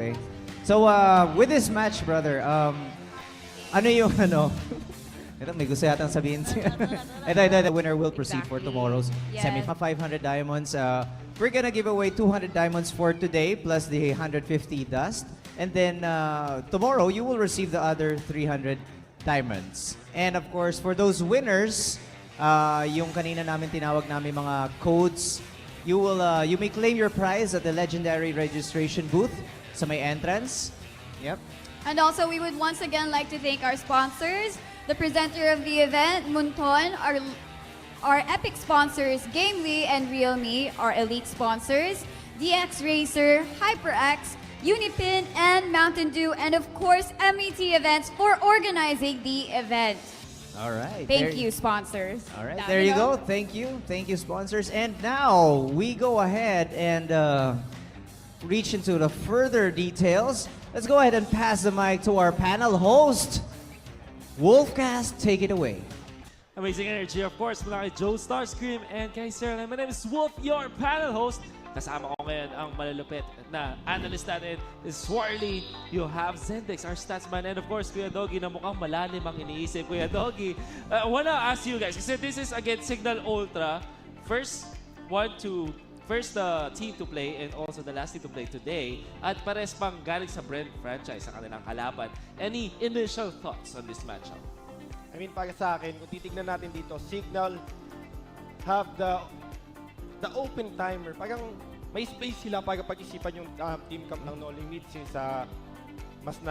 Okay. So, with this match, brother, ano yung ano? Ito, may gusto yatang sabihin siya. ito, the winner will proceed for tomorrow's semi. 500 diamonds. We're gonna give away 200 diamonds for today, plus the 150 dust. And then, tomorrow, you will receive the other 300 diamonds. And of course, for those winners, yung kanina namin tinawag namin mga codes, you may claim your prize at the legendary registration booth sa may entrance. Yep. And also, we would once again like to thank our sponsors, the presenter of the event, Munton, our epic sponsors, Gamely and Realme, our elite sponsors, DX Racer, HyperX, Unipin, and Mountain Dew, and of course, MET Events for organizing the event. All right. Thank you, sponsors. All right, there you go. Thank you. Thank you, sponsors. And now, we go ahead and reach into the further details. Let's go ahead and pass the mic to our panel host, Wolfcast. Take it away. Amazing energy, of course, mula kay Joe Starscream and kay Sarah. My name is Wolf, your panel host. Kasama ko ngayon ang malalupit na analyst natin is Swarly. You have Zendex, our statsman, and of course, Kuya Doggy, na mukhang malalim ang iniisip. Kuya Doggy, I wanna ask you guys, kasi this is against Cignal Ultra. First team to play and also the last team to play today. At pares pang galing sa Brent franchise sa kanilang kalaban. Any initial thoughts on this matchup? I mean, para sa akin, kung titignan natin dito, Cignal have the open timer. Parang may space sila para pag-isipan yung team camp ng No Limit since mas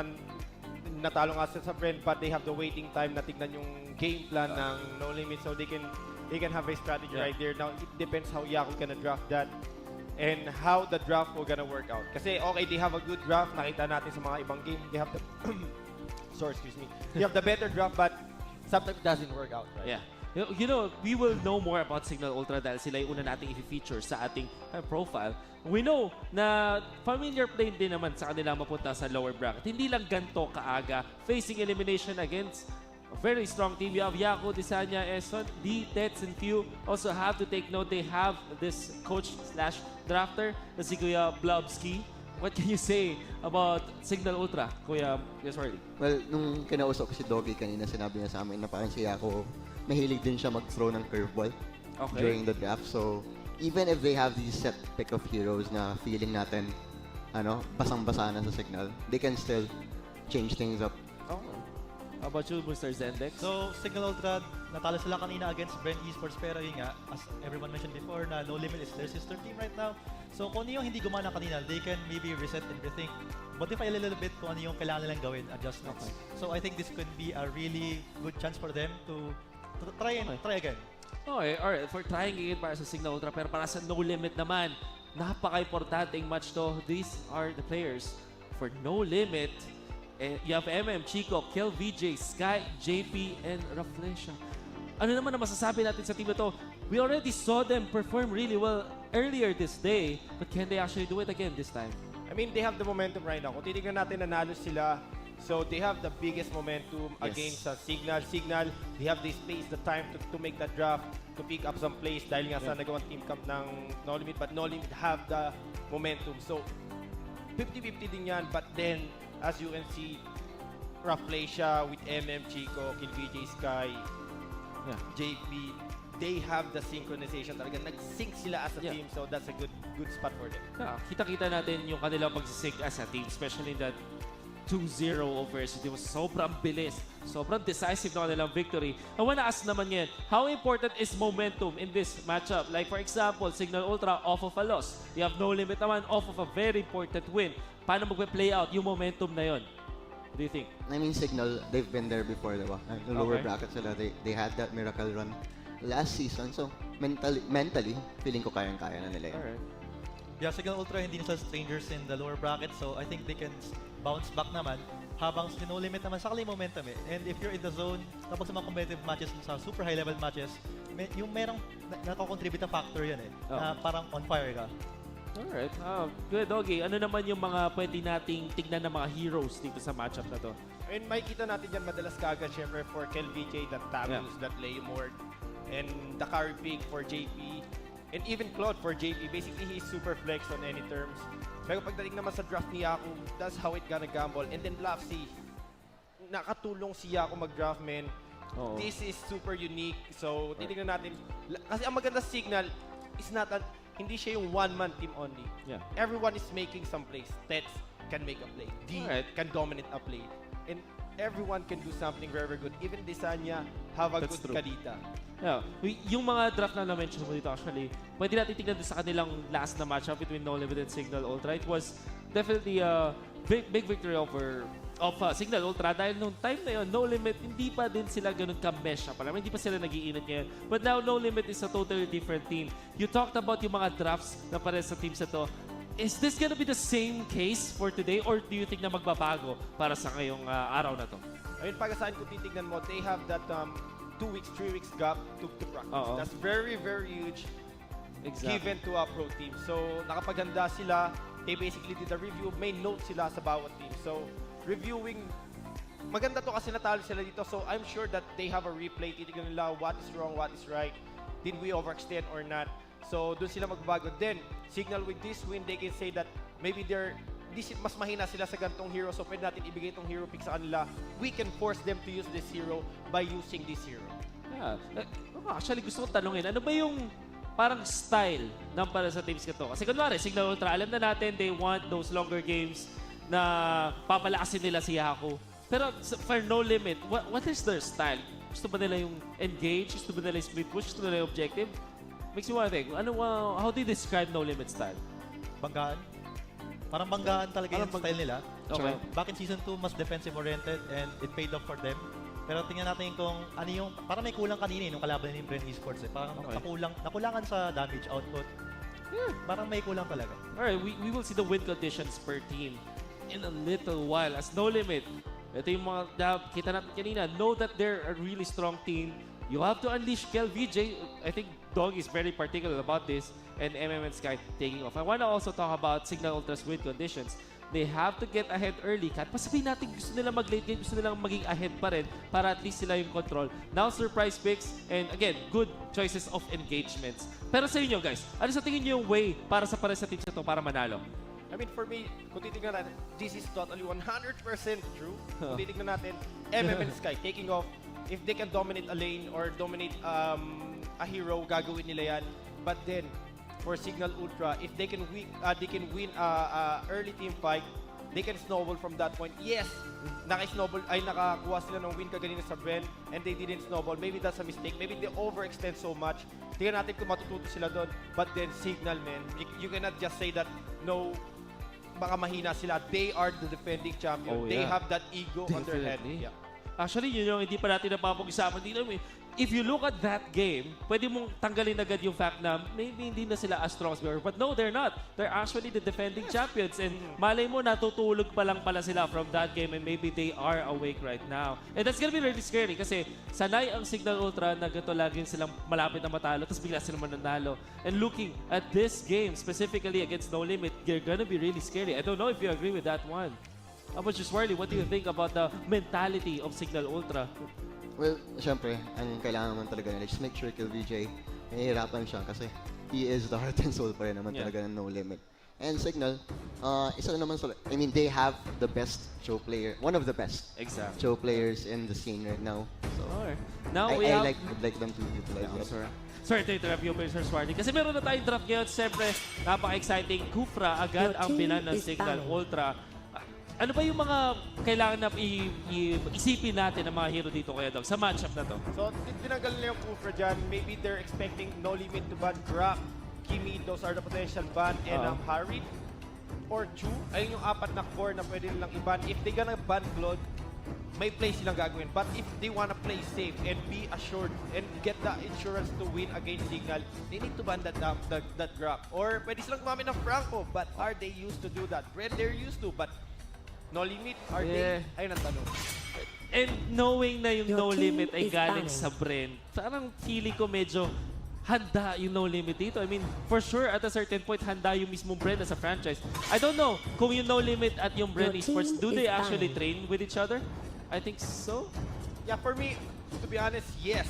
natalo nga sa Brent, but they have the waiting time na tignan yung game plan ng No Limit, so they can have a strategy right there. Now, it depends how Yaku gonna draft that and how the draft will gonna work out. Kasi okay, they have a good draft. Nakita natin sa mga ibang game. They have the They have the better draft, but sometimes it doesn't work out, right? Yeah. You know, we will know more about Cignal Ultra dahil sila yung una nating i-feature sa ating profile. We know na familiar plane din naman sa kanila mapunta sa lower bracket. Hindi lang ganito kaaga. Facing elimination against a very strong team. You have Yaku, Disanya, Eson, D, Tets, and Few. Also have to take note, they have this coach/drafter na si Kuya Blobski. What can you say about Cignal Ultra, Kuya Swarly? Well, nung kinausap ko si Doggy kanina, sinabi niya sa amin na parang si Yaku, mahilig din siya mag-throw ng curveball during the draft. So, even if they have these set pick of heroes na feeling natin, basang-basa na sa Cignal, they can still change things up. Oh. How about you, Mr. Zendex? So, Cignal Ultra, natalo sila kanina against Brent Esports, pero yun nga, as everyone mentioned before, na No Limit is their sister team right now. So, kung ano yung hindi gumana kanina, they can maybe reset and rethink, modify a little bit kung ano yung kailangan nilang gawin, adjustments. Okay. So, I think this could be a really good chance for them to try again. Okay, alright. For trying again para sa Cignal Ultra, pero para sa No Limit naman, napaka-importanting match to. These are the players. For No Limit, you have MM, Chico, Kel VJ, Sky, JP, and Raflesha. Ano naman na masasabi natin sa team na to? We already saw them perform really well earlier this day, but can they actually do it again this time? I mean, they have the momentum right now. Kung titignan natin, nanalo sila. So, they have the biggest momentum against Cignal. Cignal, they have the space, the time to make that draft, to pick up some plays dahil nga sa nagawang team camp ng No Limit. But No Limit have the momentum. So, 50-50 din yan. But then, as you can see, Raflesha with MM, Chico, KilVJ, Sky, JP, they have the synchronization talaga. Nag-sync sila as a team, so that's a good spot for them. Yeah, kita-kita natin yung kanilang pagsisync as a team, especially in that 2-0 over SCT. Was sobrang bilis, sobrang decisive na kanilang victory. I wanna ask naman ngayon, how important is momentum in this matchup? Like for example, Cignal Ultra off of a loss. You have No Limit naman off of a very important win. Paano magpe-play out yung momentum na yon? What do you think? I mean, Cignal, they've been there before, diba? The lower bracket sila, they had that miracle run last season. So, mentally, feeling ko kayang-kaya na nila yun. Alright. Yeah, Cignal Ultra hindi na sila strangers in the lower bracket, so I think they can bounce back naman habang si No Limit naman sakali momentum eh. And if you're in the zone, kapag sa mga competitive matches, sa super high level matches, yung merong nakakontribute na factor yan eh, na parang on fire ka. Alright. Good, Doggy. Ano naman yung mga pwede nating tignan ng mga heroes dito sa matchup na to? And makikita natin dyan madalas kagad, syempre, for KilVJ, that Tamus, that Laymord, and the carry pick for JP. And even Claude for JP, basically he's super flex on any terms. Pero pagdating naman sa draft ni Yaku, that's how it gonna gamble. And then Lapsy, nakatulong si Yaku mag-draft, man. Oo. This is super unique. So, titignan natin. Kasi ang maganda sa Cignal is hindi siya yung one-man team only. Yeah. Everyone is making some plays. Tets can make a play. D Alright. can dominate a play. And everyone can do something very, very good. Even Desanya have a That's good true. kalita. Yeah. Yung mga draft na na-mention mo dito actually, pwede natin tignan doon sa kanilang last na matchup between No Limit and Cignal Ultra. It was definitely a big victory of Cignal Ultra dahil nung time na yun, No Limit, hindi pa din sila ganun ka-mesh up. Hindi pa sila nag-iinit ngayon. But now, No Limit is a totally different team. You talked about yung mga drafts na pare sa teams na to. Is this gonna be the same case for today or do you think na magbabago para sa ngayong araw na to? Ayun, pag saan kung titignan mo, they have that 2 weeks, 3 weeks gap to practice. Oo. That's very, very huge Exactly. given to a pro team. So, nakapaganda sila. They basically did a review. May notes sila sa bawat team. So, reviewing, maganda to kasi natalo sila dito. So, I'm sure that they have a replay. Titignan nila what is wrong, what is right. Did we overextend or not? So, doon sila magbago. Then, Cignal with this win, they can say that maybe mas mahina sila sa gantong hero. So, pwede natin ibigay itong hero pick sa kanila. We can force them to use this hero by using this hero. Yeah. Actually, gusto kong tanungin, ano ba yung parang style ng para sa teams ko? Kasi kunwari, Cignal Ultra, alam na natin, they want those longer games na papalakasin nila si Yaku. Pero for No Limit, what is their style? Gusto ba nila yung engage? Gusto ba nila yung split push? Gusto ba nila yung objective? Makes me wanna think, how do you describe No Limit style? Banggaan. Parang banggaan talaga yung style nila. Okay. Back in Season 2, mas defensive-oriented and it paid off for them. Pero tingnan natin kung ano yung, parang may kulang kanina nung kalaban ni Bren Esports eh. Parang Okay. nakulangan sa damage output. Yeah, parang may kulang talaga. Alright, we will see the win conditions per team in a little while as No Limit. Ito yung mga kita natin kanina. Know that they're a really strong team. You have to unleash Kel VJ. I think Dog is very particular about this. And MMN Sky taking off. I want to also talk about Cignal Ultra's win conditions. They have to get ahead early. Kahit pa sabihin natin gusto nila mag-late game, gusto nilang maging ahead pa rin para at least sila yung control. Now, surprise picks and again, good choices of engagements. Pero sa inyo guys, ano sa tingin nyo yung way para sa pares sa teams na to para manalo? I mean, for me, kung titignan natin, this is totally 100% true. Kung titignan natin, MMN Sky taking off. If they can dominate a lane or dominate a hero, gagawin nila yan. But then, for Cignal Ultra, if they can win early team fight, they can snowball from that point. Yes, nakakuha sila ng win kaganina sa Bren and they didn't snowball. Maybe that's a mistake. Maybe they overextend so much. Tingnan natin kung matututo sila doon. But then Cignal, man, you cannot just say that no, baka mahina sila. They are the defending champion. Oh, They yeah. have that ego on their head. Definitely. Yeah. Actually, yun yung hindi pa natin napapag-isapan dito. If you look at that game, pwede mong tanggalin agad yung fact na maybe hindi na sila as strong as before. But no, they're not. They're actually the defending champions. And malay mo, natutulog pa lang pala sila from that game and maybe they are awake right now. And that's gonna be really scary kasi sanay ang Cignal Ultra na ganito laging silang malapit na matalo tapos bigla sila mananalo. And looking at this game, specifically against No Limit, they're gonna be really scary. I don't know if you agree with that one. How about you, Swarley? What do you think about the mentality of Cignal Ultra? Well, syempre, ang kailangan naman talaga nila, just make sure Kel VJ, nahihirapan siya kasi he is the heart and soul pa rin naman talaga ng No Limit. And Cignal, isa na naman sila, I mean, they have the best show player, one of the best Exactly. show players in the scene right now. So, Alright. Now we I'd have... like them to utilize that. Sorry to interrupt you, Sir Swarley. Kasi meron na tayong draft ngayon. Siyempre, napaka-exciting. Kufra agad ang binan ng Cignal Ultra. Ano ba yung mga kailangan na isipin natin ng mga hero dito kaya Dog sa matchup na to? So, tinanggal nila yung Kufra dyan. Maybe they're expecting No Limit to ban Grab, Kimi, those are the potential ban, and Harit or Chu. Ayun yung apat na core na pwede nilang i-ban. If they gonna ban Claude, may play silang gagawin. But if they wanna play safe and be assured and get the insurance to win against Cignal, they need to ban that Grab. Or pwede silang gumamit ng Franco, but are they used to do that? Red, they're used to, but No Limit, are they? Ayun ang tanong. And knowing na yung No Limit ay galing sa Bren, parang feeling ko medyo handa yung No Limit dito. I mean, for sure, at a certain point, handa yung mismong Bren as a franchise. I don't know kung yung No Limit at yung Bren Esports, do they actually train with each other? I think so. Yeah, for me, to be honest, yes.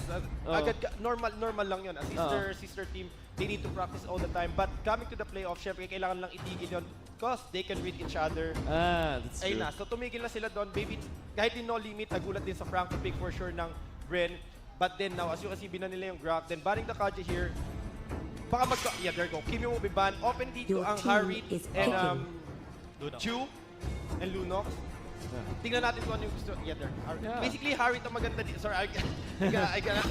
Normal lang yun. A sister team, they need to practice all the time. But coming to the playoff, syempre, kailangan lang itigil yun. because they can read each other. That's Ayun true. na. So tumigil na sila doon. Maybe kahit din no limit, nagulat din sa Franco pick for sure ng Bren. But then now, as you can see, binan nila yung Grok. Then banning the Kaji here. Baka yeah, there you go. Kimi will be banned. Open dito Your ang team Harit is and Lunox. Chu and Lunox. Tingnan natin kung ano yung gusto. Yeah, there. Yeah. Basically, Harit ang maganda dito. Sorry, I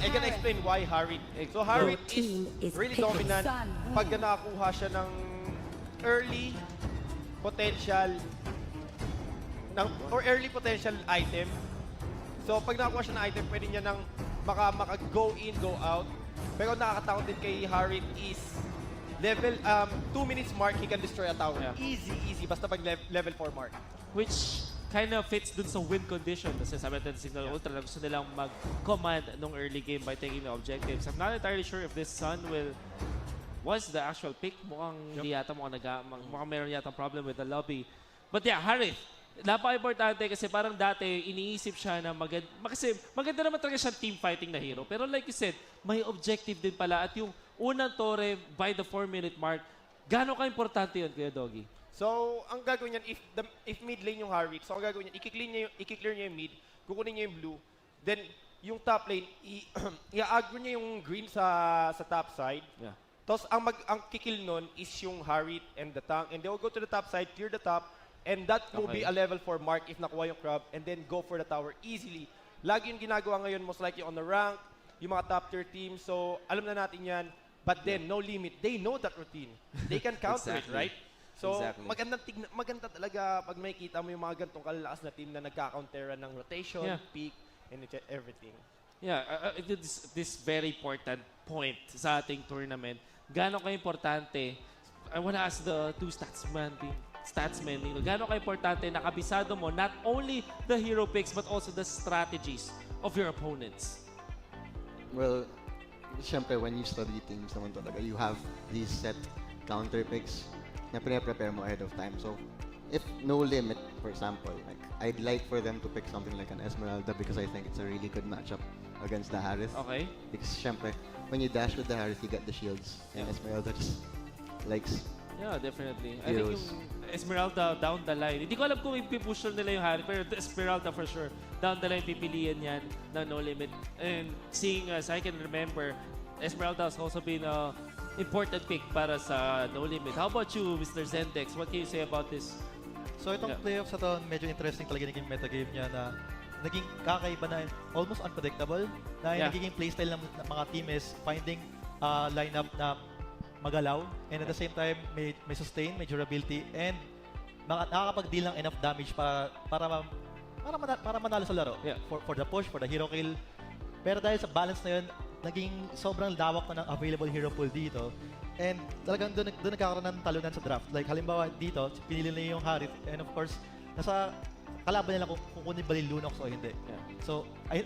can explain why Harit. So Harit Your team is is really picked. dominant pag nakakuha siya ng early potential or early potential item. So pag nakakuha siya ng item, pwede niya nang maka-go in, go out. Pero nakakatakot din kay Harit is level 2 minutes mark, he can destroy a tower. Yeah. Easy. Basta pag level 4 mark. Which kind of fits dun sa win condition. Kasi sabi natin Cignal Ultra na gusto nilang mag-command nung early game by taking the objectives. I'm not entirely sure if this Sun was the actual pick. Mukhang hindi yata, mukhang meron yata problem with the lobby. But yeah, Harith, napaka-importante kasi parang dati iniisip siya na kasi maganda naman talaga siyang team fighting na hero. Pero like you said, may objective din pala at yung unang tore by the 4-minute mark, gaano ka-importante yun, Kuya Doggy? So, ang gagawin niyan, if mid lane yung Harit, so ang gagawin niyan, i-clear niya yung mid, kukunin niya yung blue, then yung top lane, i-aggro niya yung green sa top side. Yeah. Tapos ang kikill nun is yung Harit and the tank, and they will go to the top side, clear the top, and that will be a level 4 mark if nakuha yung crab, and then go for the tower easily. Lagi yung ginagawa ngayon, most likely on the rank, yung mga top tier teams, so alam na natin yan, but then, no limit, they know that routine. They can counter it, right? So, maganda talaga pag may kita mo yung mga gantong kalalakas na team na nagka-countera ng rotation, peak, and everything. Yeah, this very important point sa ating tournament. Gaano ka-importante, I wanna ask the two statsmen, gaano ka-importante na kabisado mo not only the hero picks but also the strategies of your opponents? Well, syempre, when you study teams naman talaga, you have these set counter picks na prepare mo ahead of time. So, if no limit, for example, like I'd like for them to pick something like an Esmeralda because I think it's a really good matchup against the Harith. Okay. Because syempre, when you dash with the Harith, you get the shields. And Esmeralda just likes Yeah, definitely. I think heroes. yung Esmeralda down the line. Hindi ko alam kung ipipush nila yung Harith, pero the Esmeralda for sure. Down the line, pipilian yan na no limit. And seeing as I can remember, Esmeralda has also been a important pick para sa no limit. How about you, Mr. Zendex? What can you say about this? So itong playoffs na to, medyo interesting talaga naging metagame niya na naging kakaiba na almost unpredictable na yung nagiging playstyle ng mga team is finding lineup na magalaw and at the same time may sustain, may durability and nakakapag-deal ng enough damage para manalo sa laro. For the push, for the hero kill. Pero dahil sa balance na yun, naging sobrang lawak na ng available hero pool dito. And talagang doon nagkakaroon ng talunan sa draft. Like halimbawa dito, pinili nila yung Harith and of course, nasa kalaban nila kung kukunin ba yung Lunox o hindi. So, I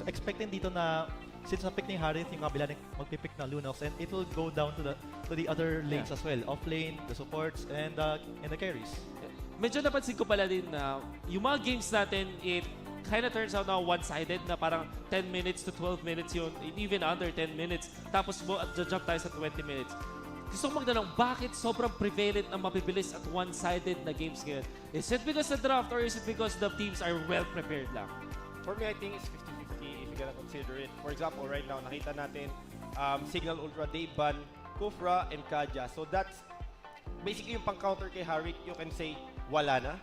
expecting dito na since na-pick ni Harith, yung kabila magpipick na Lunox and it will go down to the other lanes as well. Off lane, the supports, and the carries. Medyo napansin ko pala din na yung mga games natin, it kind of turns out na one-sided na parang 10 minutes to 12 minutes yun, even under 10 minutes. Tapos jump tayo sa 20 minutes. Gusto kong magtanong, bakit sobrang prevalent na mabibilis at one-sided na games ngayon? Is it because the draft or is it because the teams are well-prepared lang? For me, I think it's 50-50 if you're gonna consider it. For example, right now, nakita natin Cignal Ultra, they ban Kufra and Kaja. So that's basically yung pang-counter kay Harit, you can say, wala na.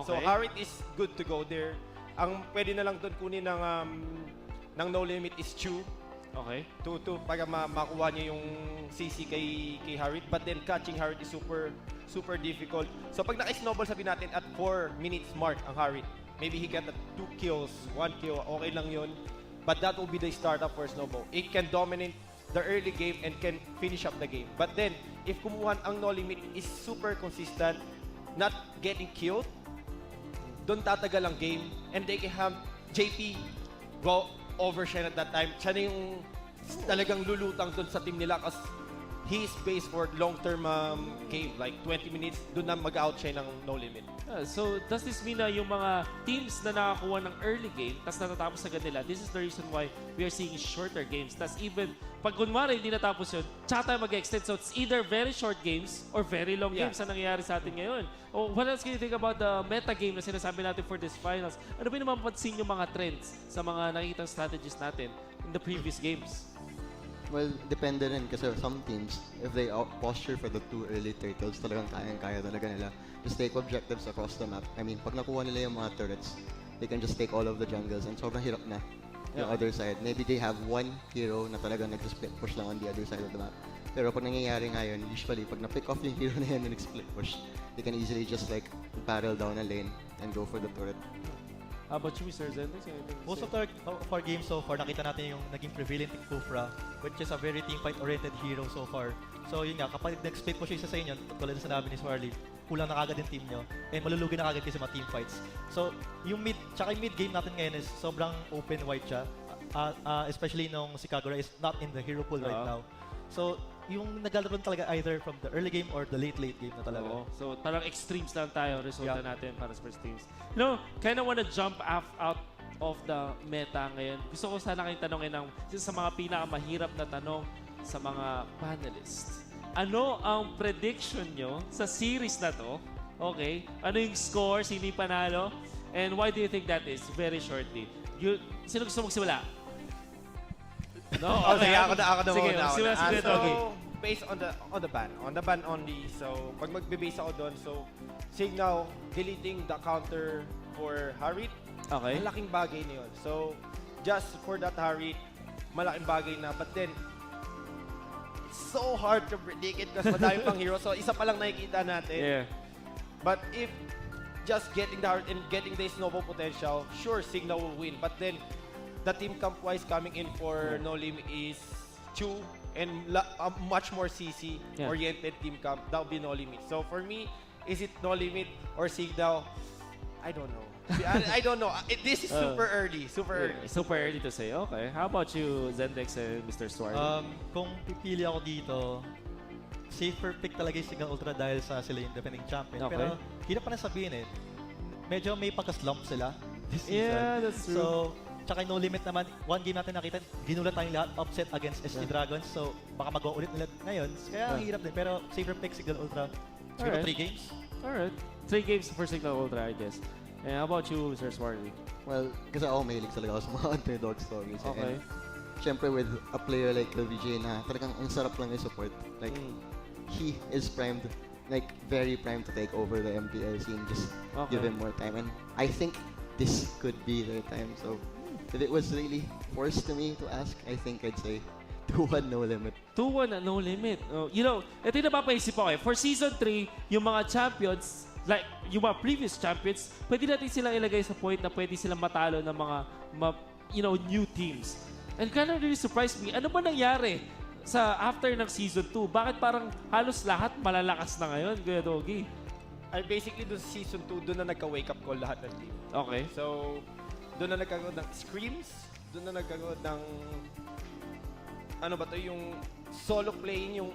So Harit is good to go there. Ang pwede na lang doon kunin ng no limit is Chu. Okay. To para makuha niya yung CC kay Harit. But then catching Harit is super difficult. So pag naka-snowball sabi natin at 4 minutes mark ang Harit, maybe he get 2 kills, 1 kill, okay lang yun. But that will be the startup for Snowball. It can dominate the early game and can finish up the game. But then, if kumuha ang no limit is super consistent, not getting killed, doon tatagal ang game, and they can have JP go over siya at that time. Siya na yung talagang lulutang doon sa team nila kasi he is based for long-term game, like 20 minutes, doon na mag-outshine ng No Limit. So, does this mean na yung mga teams na nakakuha ng early game, tas natatapos agad nila, this is the reason why we are seeing shorter games. Tas even, pag kunwari hindi natapos yun, tsaka tayo mag-extend. So, it's either very short games or very long games na nangyayari sa atin ngayon. Oh, what else can you think about the meta game na sinasabi natin for this finals? Ano ba naman pansin yung mga trends sa mga nakikitang strategies natin in the previous games? Well, depende rin kasi some teams, if they posture for the 2 early turtles, talagang kayang-kaya talaga nila. Just take objectives across the map. I mean, pag nakuha nila yung mga turrets, they can just take all of the jungles and sobrang hirap na yung other side. Maybe they have one hero na talagang nag-split push lang on the other side of the map. Pero pag nangyayari ngayon, usually pag na-pick off yung hero na yan na nag-split push, they can easily just like barrel down a lane and go for the turret. How about you, Mr. Zendex? Most of our games so far, nakita natin yung naging prevalent ng Kufra, which is a very team fight-oriented hero so far. So yun nga, kapag nag-split po siya isa sa inyo, tulad na sinabi ni Swarly, kulang na kagad yung team nyo, and malulugi na kagad kasi mga team fights. So yung tsaka yung mid game natin ngayon is sobrang open wide siya, especially nung si Kagura is not in the hero pool right now. So yung naglalaro talaga either from the early game or the late game na talaga. Oo. So, parang extremes lang tayo resulta natin para sa first teams. No, kind of wanna jump out of the meta ngayon. Gusto ko sana kayong tanongin ng sa mga pinakamahirap na tanong sa mga panelists. Ano ang prediction nyo sa series na to? Okay. Ano yung score? Sino yung panalo? And why do you think that is? Very shortly. Sino gusto magsimula? No, okay. Sige, ako na Sige, muna. magsimula si Red. Okay. Based on the ban only. So, pag magbe-base ako doon, so Cignal deleting the counter for Harit, Okay. malaking bagay na yun. So, just for that Harit, malaking bagay na. But then, it's so hard to predict it kasi madami pang hero. So, isa pa lang nakikita natin. Yeah. But if just getting the Harit and getting the snowball potential, sure, Cignal will win. But then, the team camp-wise coming in for No Limit is Chu and a much more CC-oriented team camp. That would be No Limit. So for me, is it No Limit or Cignal? I don't know. I don't know. This is super early. Super early. Super early to say. Okay. How about you, Zendex and Mr. Swarly? Kung pipili ako dito, safer pick talaga yung Cignal Ultra dahil sa sila yung defending champion. Okay. Pero hirap pa na sabihin medyo may pagka-slump sila this season. Yeah, that's true. So, tsaka No Limit naman, one game natin nakita, ginulat tayong lahat, upset against SG Dragons. So, baka magawa ulit nila ngayon. Kaya hirap din. Pero safer pick Cignal Ultra. Siguro 3 games. Alright. 3 games for Cignal Ultra, I guess. And how about you, Mr. Swarly? Well, kasi ako mahilig talaga ako sa mga underdog stories. Okay. And syempre with a player like LVJ na talagang ang sarap lang i-support. Like, he is primed, like very primed to take over the MPL scene. Just give him more time. And I think this could be their time. So, if it was really forced to me to ask, I think I'd say 2-1 No Limit. 2-1 na No Limit. You know, ito yung napapaisip ako For Season 3, yung mga champions, like yung mga previous champions, pwede natin silang ilagay sa point na pwede silang matalo ng mga new teams. And kind of really surprised me, ano ba nangyari sa after ng Season 2? Bakit parang halos lahat malalakas na ngayon, Kuya Doggy? Basically, doon sa Season 2, doon na nagka-wake up call lahat ng team. Okay. So, doon na nagkaroon ng screams, doon na nagkaroon ng ano ba to, yung solo playing, yung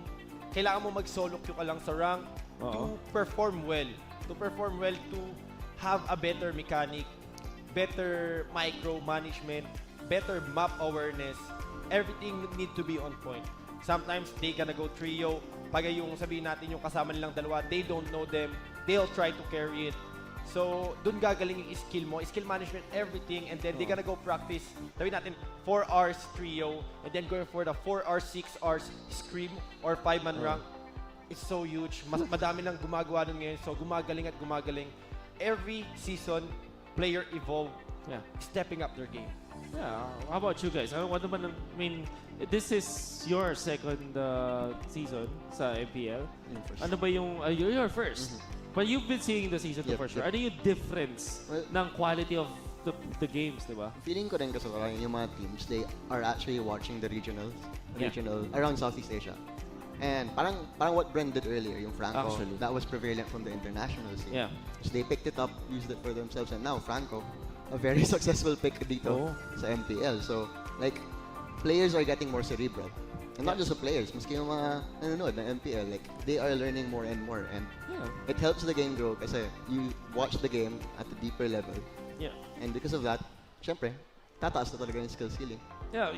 kailangan mo mag-solo queue ka lang sa rank to perform well. To perform well, to have a better mechanic, better micromanagement, better map awareness. Everything need to be on point. Sometimes they gonna go trio. Pag yung sabihin natin yung kasama nilang dalawa, they don't know them. They'll try to carry it. So, dun gagaling yung skill mo, skill management, everything, and then they gonna go practice. Sabihin natin, 4 hours trio, and then going for the 4 hours, 6 hours scream, or 5-man rank. It's so huge. Madami lang gumagawa nun ngayon. So, gumagaling at gumagaling. Every season, player evolve, stepping up their game. Yeah. How about you guys? This is your second season sa MPL. Ano ba yung... you're first. But you've been seeing the season 2 for sure. Ano yung difference ng quality of the games, di ba? Feeling ko rin kasi yung mga teams, they are actually watching the regional around Southeast Asia. And parang what Brent did earlier, yung Franco, that was prevalent from the international scene. Yeah. So they picked it up, used it for themselves, and now Franco, a very successful pick dito sa MPL. So, like, players are getting more cerebral. And not just the players, maski yung mga nanonood ng MPL, like, they are learning more and more. And it helps the game grow kasi you watch the game at a deeper level. Yeah. And because of that, syempre, tataas na talaga yung skill ceiling. Yeah,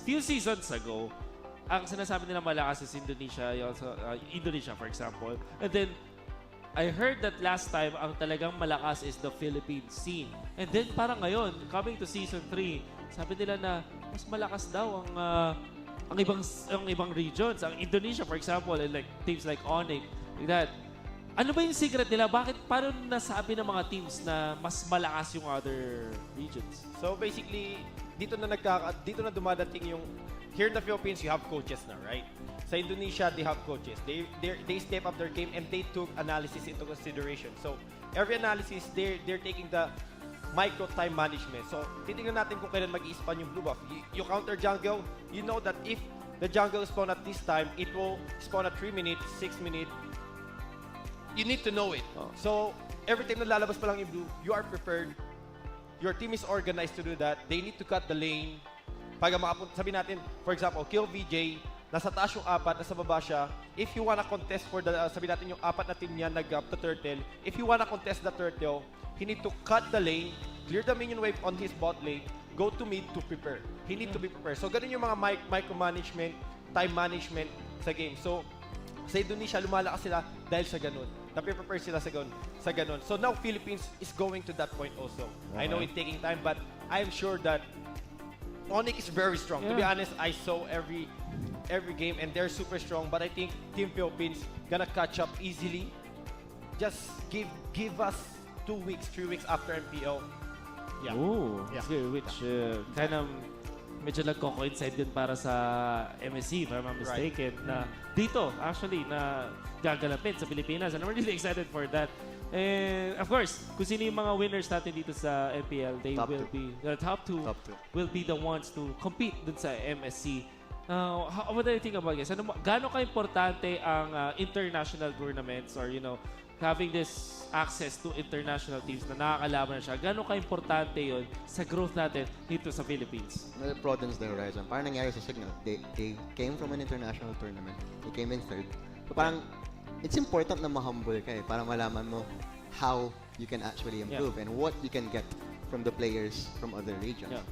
few seasons ago, ang sinasabi nila malakas is Indonesia, Indonesia for example. And then, I heard that last time, ang talagang malakas is the Philippine scene. And then, parang ngayon, coming to season 3, sabi nila na mas malakas daw ang ibang regions. Ang Indonesia, for example, and like teams like Onyx, like that. Ano ba yung secret nila? Paano nasabi ng mga teams na mas malakas yung other regions? So basically, dito na dumadating yung, here in the Philippines, you have coaches na, right? Sa Indonesia, they have coaches. They step up their game and they took analysis into consideration. So every analysis, they're taking the micro time management. So titingnan natin kung kailan mag-i-spawn yung blue buff. You counter jungle, you know that if the jungle spawn at this time, it will spawn at 3 minutes, 6 minutes. You need to know it. So every time na lalabas pa lang yung blue, you are prepared. Your team is organized to do that. They need to cut the lane. Pag sabi natin, for example, kill VJ, nasa taas yung apat, nasa baba siya. If you wanna contest for the, sabi natin yung apat na team niya nag-up to turtle, if you wanna contest the turtle, he need to cut the lane, clear the minion wave on his bot lane, go to mid to prepare. He need to be prepared. So ganun yung mga micromanagement, time management sa game. So sa Indonesia, lumalakas sila dahil sa ganun. Nape-prepare sila sa ganun. So now Philippines is going to that point also. I know it's taking time, but I'm sure that Onyx is very strong. To be honest, I saw every game and they're super strong. But I think Team Philippines gonna catch up easily. Just give us 2 weeks, 3 weeks after MPL. Yeah. Ooh, which kind of medyo nagko-coincide din para sa MSC, if I'm not mistaken, na dito, actually, na gagalapin sa Pilipinas. And I'm really excited for that. And of course, kung sino yung mga winners natin dito sa MPL, they Top will two. be, the top two will be the ones to compete dun sa MSC. What do you think about this? Gaano ka-importante ang international tournaments or, having this access to international teams na nakakalaban na siya? Gaano ka-importante yun sa growth natin dito sa Philippines? It broadens the horizon. Parang nangyari sa Cignal. They came from an international tournament. They came in third. So parang, it's important na ma-humble ka para malaman mo how you can actually improve and what you can get from the players from other regions. Yeah.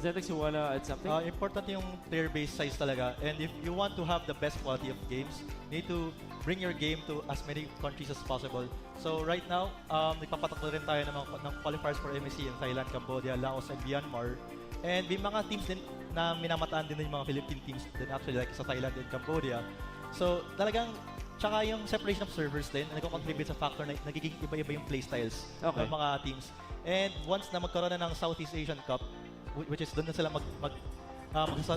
Zetex, you wanna add something? Important yung player base size talaga. And if you want to have the best quality of games, you need to bring your game to as many countries as possible. So right now, nagpapatakbo rin tayo ng qualifiers for MSC in Thailand, Cambodia, Laos, and Myanmar. And may mga teams din na minamataan din yung mga Philippine teams din actually like sa Thailand and Cambodia. So talagang, tsaka yung separation of servers din, nagko-contribute sa factor na nagiging iba-iba yung playstyles ng mga teams. And once na magkaroon na ng Southeast Asian Cup, which is doon na sila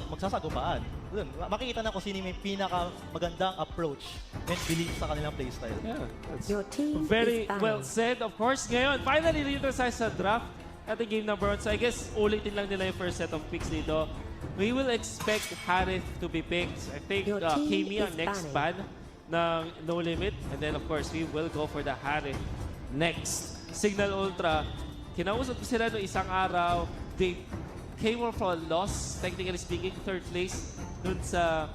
magsasagupaan. Doon, makikita na kung sino may pinaka-magandang approach and belief sa kanilang playstyle. Yeah, Your team very is well banned. said. Of course, ngayon, finally, dito sa draft, ating game number 1. So I guess, ulitin lang nila yung first set of picks dito. We will expect Harith to be picked. I think Your team Kimi is ang next banned. ban ng No Limit. And then, of course, we will go for the Harith next. Cignal Ultra, kinausap ko sila noong isang araw. They came from a loss, technically speaking, third place dun sa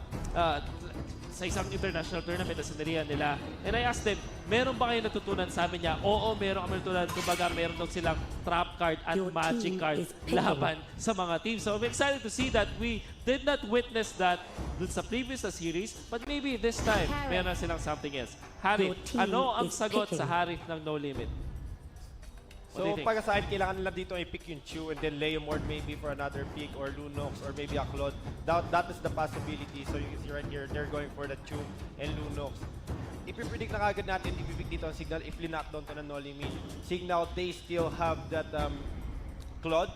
isang international tournament na sinarihan nila. And I asked them, meron ba kayo natutunan? Sabi niya, oo, meron kami natutunan. Kumbaga, meron daw silang trap card at Your magic team card is picking. laban sa mga teams. So I'm excited to see that we did not witness that dun sa previous na series, but maybe this time, meron na silang something else. Harith, Your team ano ang is sagot sa picking. Harith ng No Limit? What do So you think? pag sa akin, kailangan nila dito ay pick yung Chu and then Leomord maybe for another pick or Lunox or maybe a Claude. That is the possibility. So you can see right here, they're going for the Chu and Lunox. Ipipredict na kagad natin, ipipick dito ang Cignal if linap down to na No Limit. Cignal, they still have that Claude.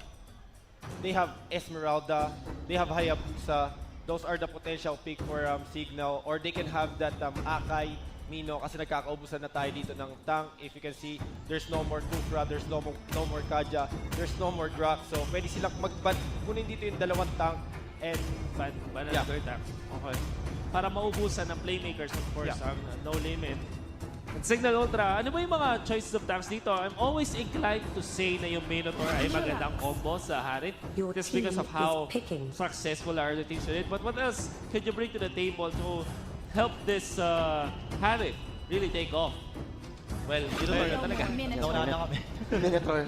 They have Esmeralda. They have Hayabusa. Those are the potential pick for Cignal. Or they can have that Akai, Mino, kasi nagkakaubusan na tayo dito ng tank. If you can see, there's no more Kufra, there's no more Kaja, there's no more Drak. So, pwede silang kunin dito yung dalawang tank and Ban Yeah. third tank. Okay. Para maubusan ng playmakers, of course, ang No Limit. At Cignal Ultra, ano ba yung mga choices of tanks dito? I'm always inclined to say na yung Minotaur ay magandang combo sa Harit just because of how successful are the teams with it. But what else could you bring to the table to help this Harit really take off? Well, Minotaur na talaga. Nauna na kami. Minotaur,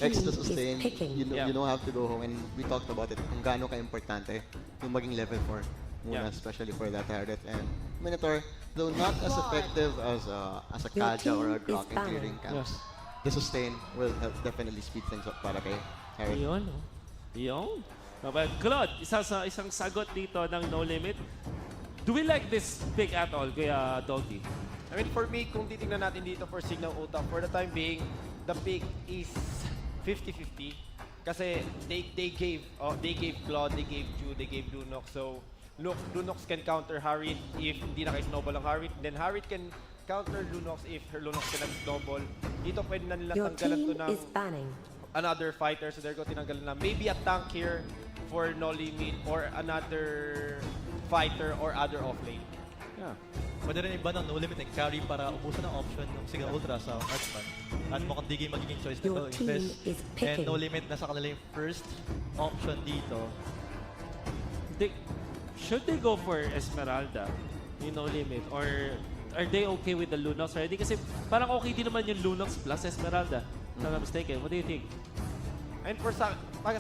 extra is sustain, picking. you don't have to go home. And we talked about it, kung gaano ka-importante yung maging level 4. Muna, especially for that Harith. And Minotaur, though not as effective as a Kaja or a Grok in clearing camps, the sustain will help definitely speed things up para kay Harith. Yun, no? Yun. But Claude, isang sagot dito ng No Limit. Do we like this pick at all, Kuya Doggy? I mean, for me, kung titingnan natin dito for Cignal Ultra, for the time being, the pick is 50-50. Kasi they gave Claude, they gave Ju, they gave Lunox. So, Lunox can counter Harit if hindi na kayo snowball ang Harit. Then Harit can counter Lunox if her Lunox can snowball. Dito pwede na nilang tanggalan to ng another fighter. So, they're going to tinanggalan na maybe a tank here for No Limit or another fighter or other offlane. Yeah. Pwede rin iba ng No Limit and carry para ubusan ng option ng Cignal Ultra sa Marksman. At mukhang di magiging choice nito. Invest. And No Limit nasa kanila yung first option dito. Should they go for Esmeralda, yung No Limit, or are they okay with the Lunox already? Kasi parang okay din naman yung Lunox plus Esmeralda. If I'm not mistaken. What do you think? And para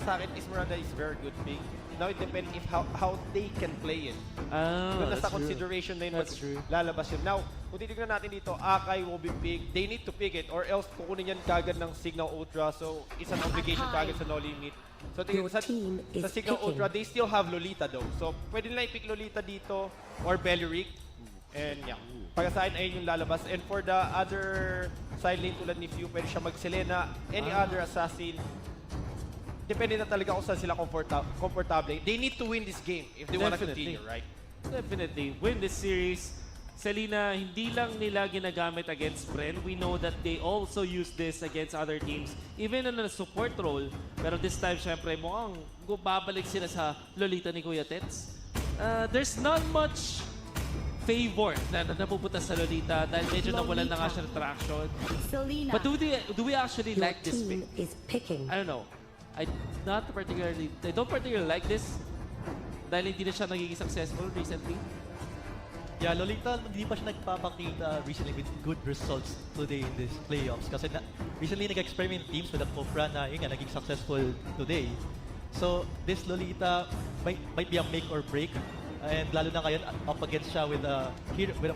sa akin, Esmeralda is very good pick. Now it depends if how they can play it. Doon That's nasa true. consideration na yun, That's true. lalabas yun. Now, kung titignan natin dito, Akai will be picked. They need to pick it or else kukunin yan kagad ng Cignal Ultra. So, it's an obligation kagad sa No Limit. So, sa Cignal Ultra, they still have Lolita though. So, pwede nila i-pick Lolita dito or Beleric. And yeah, para sa akin, ayun yung lalabas. And for the other side lane tulad ni Few, pwede siya mag-Selena, any other assassin. Depende na talaga kung saan sila komportable. They need to win this game if they want to continue, right? Definitely. Win this series. Selena, hindi lang nila ginagamit against Bren. We know that they also use this against other teams, even on a support role. Pero this time, syempre, mukhang babalik sila sa Lolita ni Kuya Tets. There's not much favor na napupunta sa Lolita dahil medyo nawalan na nga siya ng traction. Selena. But do we actually like this pick? Is picking. I don't know. I don't particularly like this dahil hindi na siya nagiging successful recently. Yeah, Lolita, hindi pa siya nagpapakita recently with good results today in this playoffs. Kasi recently nag-experiment teams with the Cobra na yun nga, naging successful today. So, this Lolita might be a make or break. And lalo na ngayon, up against siya with a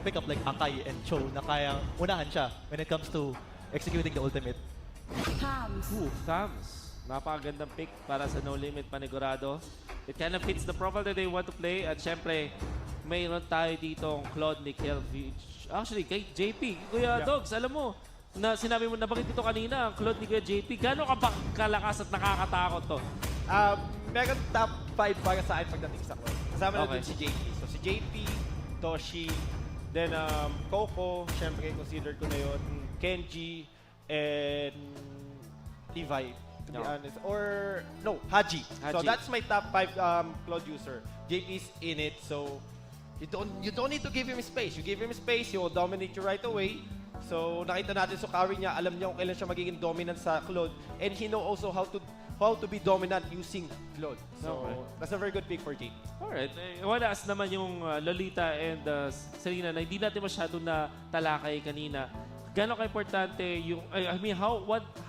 pickup like Akai and Cho na kaya unahan siya when it comes to executing the ultimate. Thumbs. Napakagandang pick para sa No Limit Panigurado. It kind of fits the profile that they want to play. At syempre, mayroon tayo dito ang Claude, Nickel, actually, kay JP. Kuya Dogs, alam mo, na sinabi mo, nabakit ito kanina, ang Claude ni Kuya JP. Gano'n ka ba kalakas at nakakatakot to? Meron top 5 para sa akin pagdating sa Claude. Kasama na dun si JP. So si JP, Toshi, then Coco, syempre considered ko na yun, Kenji, and Levi. To be honest. Or, no, Haji. So that's my top 5 Claude user. JP's in it, so you don't need to give him space. You give him space, he will dominate you right away. So nakita natin sa carry niya, alam niya kung kailan siya magiging dominant sa Claude. And he know also how to be dominant using Claude. So that's a very good pick for JP. Alright. Walas naman yung Lolita and Selena na hindi natin masyado na talakay kanina. Gano'n ka-importante yung, I mean, how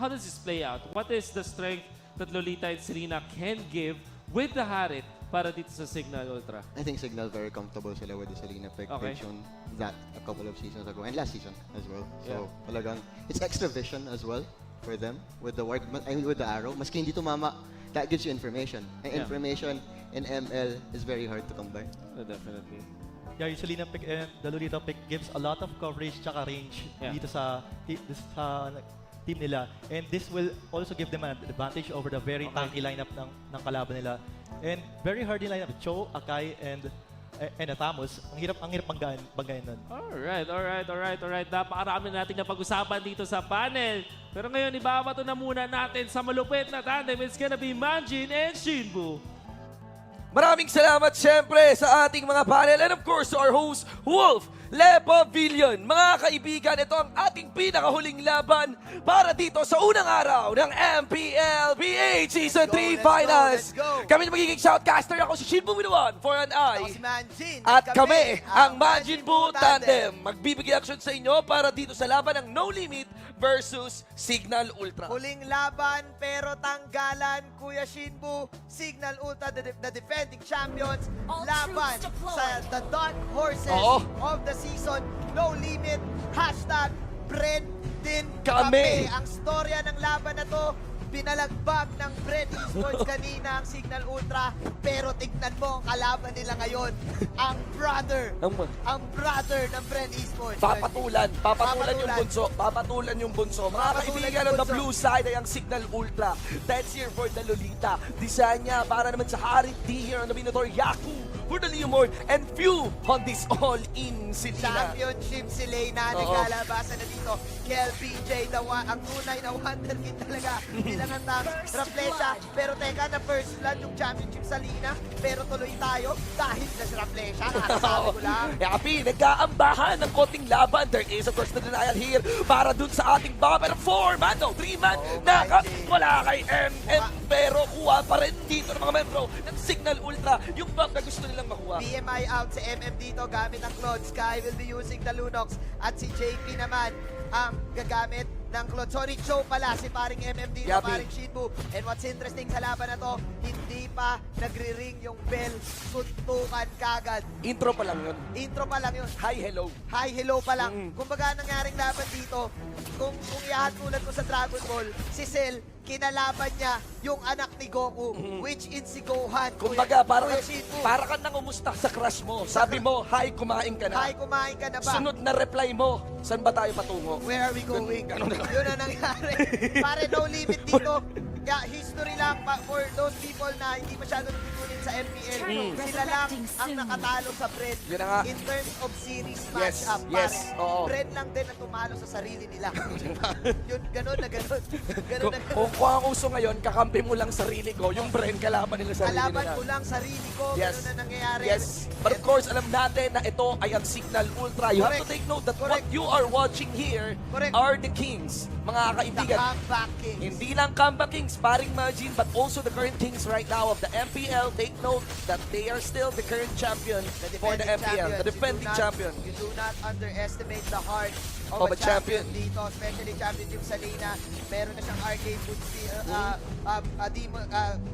does this play out? What is the strength that Lolita and Selena can give with the Harit para dito sa Cignal Ultra? I think Cignal very comfortable sila with the Selena pick. Okay. They've shown that a couple of seasons ago and last season as well. So talagang it's extra vision as well for them with the with the arrow. Maski hindi tumama, that gives you information. And information in ML is very hard to come by. Definitely. Yeah, yung Selena pick and the Lolita pick gives a lot of coverage tsaka range dito sa team nila. And this will also give them an advantage over the very tanky lineup ng kalaban nila. And very hard yung lineup. Cho, Akai, and Atamos. Ang hirap banggain nun. Alright. Napakarami natin na pag-usapan dito sa panel. Pero ngayon, ibabato na muna natin sa malupit na tandem. It's gonna be Manjin and Shinbu. Maraming salamat syempre sa ating mga panel and of course to our host, Wolf Lepavilion. Mga kaibigan, ito ang ating pinakahuling laban para dito sa unang araw ng MPLBH Season 3 Finals. let's go. Kami na magiging shoutcaster. Ako si Shinbu Minuan for an eye. Ako si Manjin. At kami, ang Majin Buu Tandem. Magbibigay action sa inyo para dito sa laban ng No Limit versus Cignal Ultra. Huling laban pero tanggalan, Kuya Shinbu. Cignal Ultra, the defending champions. Laban sa the Dark Horses Oo. of the season. No Limit. Hashtag Bread din Kami. Ang storya ng laban na to, binalagbag ng Bread Esports kanina ang Cignal Ultra. Pero tignan mo ang kalaban nila ngayon. Ang brother ng Bread Esports. Papatulan yung Papatulan. bunso. Papatulan yung bunso. Mga Papatulan kaibigan, yung on the bunso. blue side ay ang Cignal Ultra. That's here for the Lolita. Design niya para naman sa Harit D here on the Minotaur Yaku for the Leomord and few on this all-in Silina. Championship si Leyna, naglalabasan na dito. Kel PJ, ang tunay na wonderkid talaga. Bilang ang Raplesha. Pero teka, na first blood yung championship sa Lina. Pero tuloy tayo dahil na si Raplesha. Nakasabi ko lang. Happy, nagkaambahan ng konting laban. There is of course the denial here para dun sa ating bomber. 4-man, no, 3-man. Wala kay MM. Pero kuha pa rin dito ng mga membro ng Cignal Ultra. Yung bomb na gusto nilang makuha. BMI out sa MM dito gamit ang Claude. Sky will be using the Lunox. At si JP naman ang gagamit ng Claude. Sorry, Cho pala si paring MM dito, Yabi. paring Shinbu. And what's interesting sa laban na to, hindi pa nagre-ring yung bell. Suntukan kagad. Intro pa lang yun. Intro pa lang yun. Hi, hello. Hi, hello pa lang. Kumbaga, nangyaring laban dito, kung ihahatulad ko sa Dragon Ball, si Cell, kinalaban niya yung anak ni Goku, which is si Gohan. Kumbaga, Kuya Shinbu. para ka nang umusta sa crush mo. Sabi mo, hi, kumain ka na. Hi, kumain ka na ba? Sunod na reply mo, saan ba tayo patungo? Where are we going? Ganun na lang. Yun ang nangyari. Pare, no limit dito. History lang for those people na hindi masyado natutunin sa MPL. Sila lang ang nakatalo sa Bread Yun na nga. in terms of series Yes, match-up. yes, Pare, oo. Bread lang din ang tumalo sa sarili nila. Yun, ganun na ganun. Ganun na ganun. Kung ang uso ngayon, kakampi mo lang sarili ko, yung brain kalaban nila sarili Kalaban nila. ko lang sarili ko. Yes. Ganun na nangyayari. Yes, but of course, alam natin na ito ay ang Cignal Ultra. You have to Correct. take note that Correct. what you are watching here Correct. are the Kings, mga The kaibigan. comeback kings. Hindi lang comeback Kings, paring Majin, but also the current Kings right now of the MPL. Take note that they are still the current champion for the MPL, the defending champion. You do not underestimate the heart Of of a a champion champion. dito, especially championship sa Lina. Meron na siyang arcade boots,